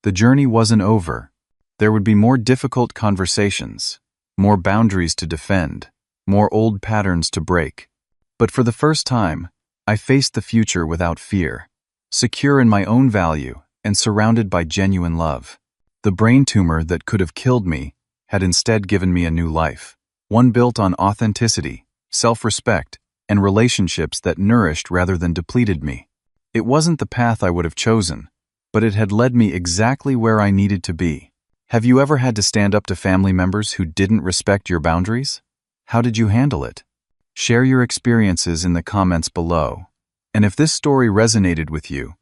The journey wasn't over. There would be more difficult conversations, more boundaries to defend, more old patterns to break. But for the first time, I faced the future without fear, secure in my own value and surrounded by genuine love. The brain tumor that could have killed me had instead given me a new life, one built on authenticity, self-respect, and relationships that nourished rather than depleted me. It wasn't the path I would have chosen, but it had led me exactly where I needed to be. Have you ever had to stand up to family members who didn't respect your boundaries? How did you handle it? Share your experiences in the comments below. And if this story resonated with you,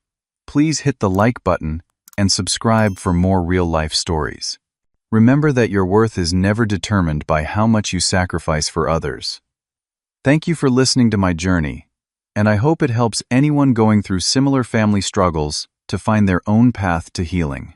please hit the like button and subscribe for more real-life stories. Remember that your worth is never determined by how much you sacrifice for others. Thank you for listening to my journey, and I hope it helps anyone going through similar family struggles to find their own path to healing.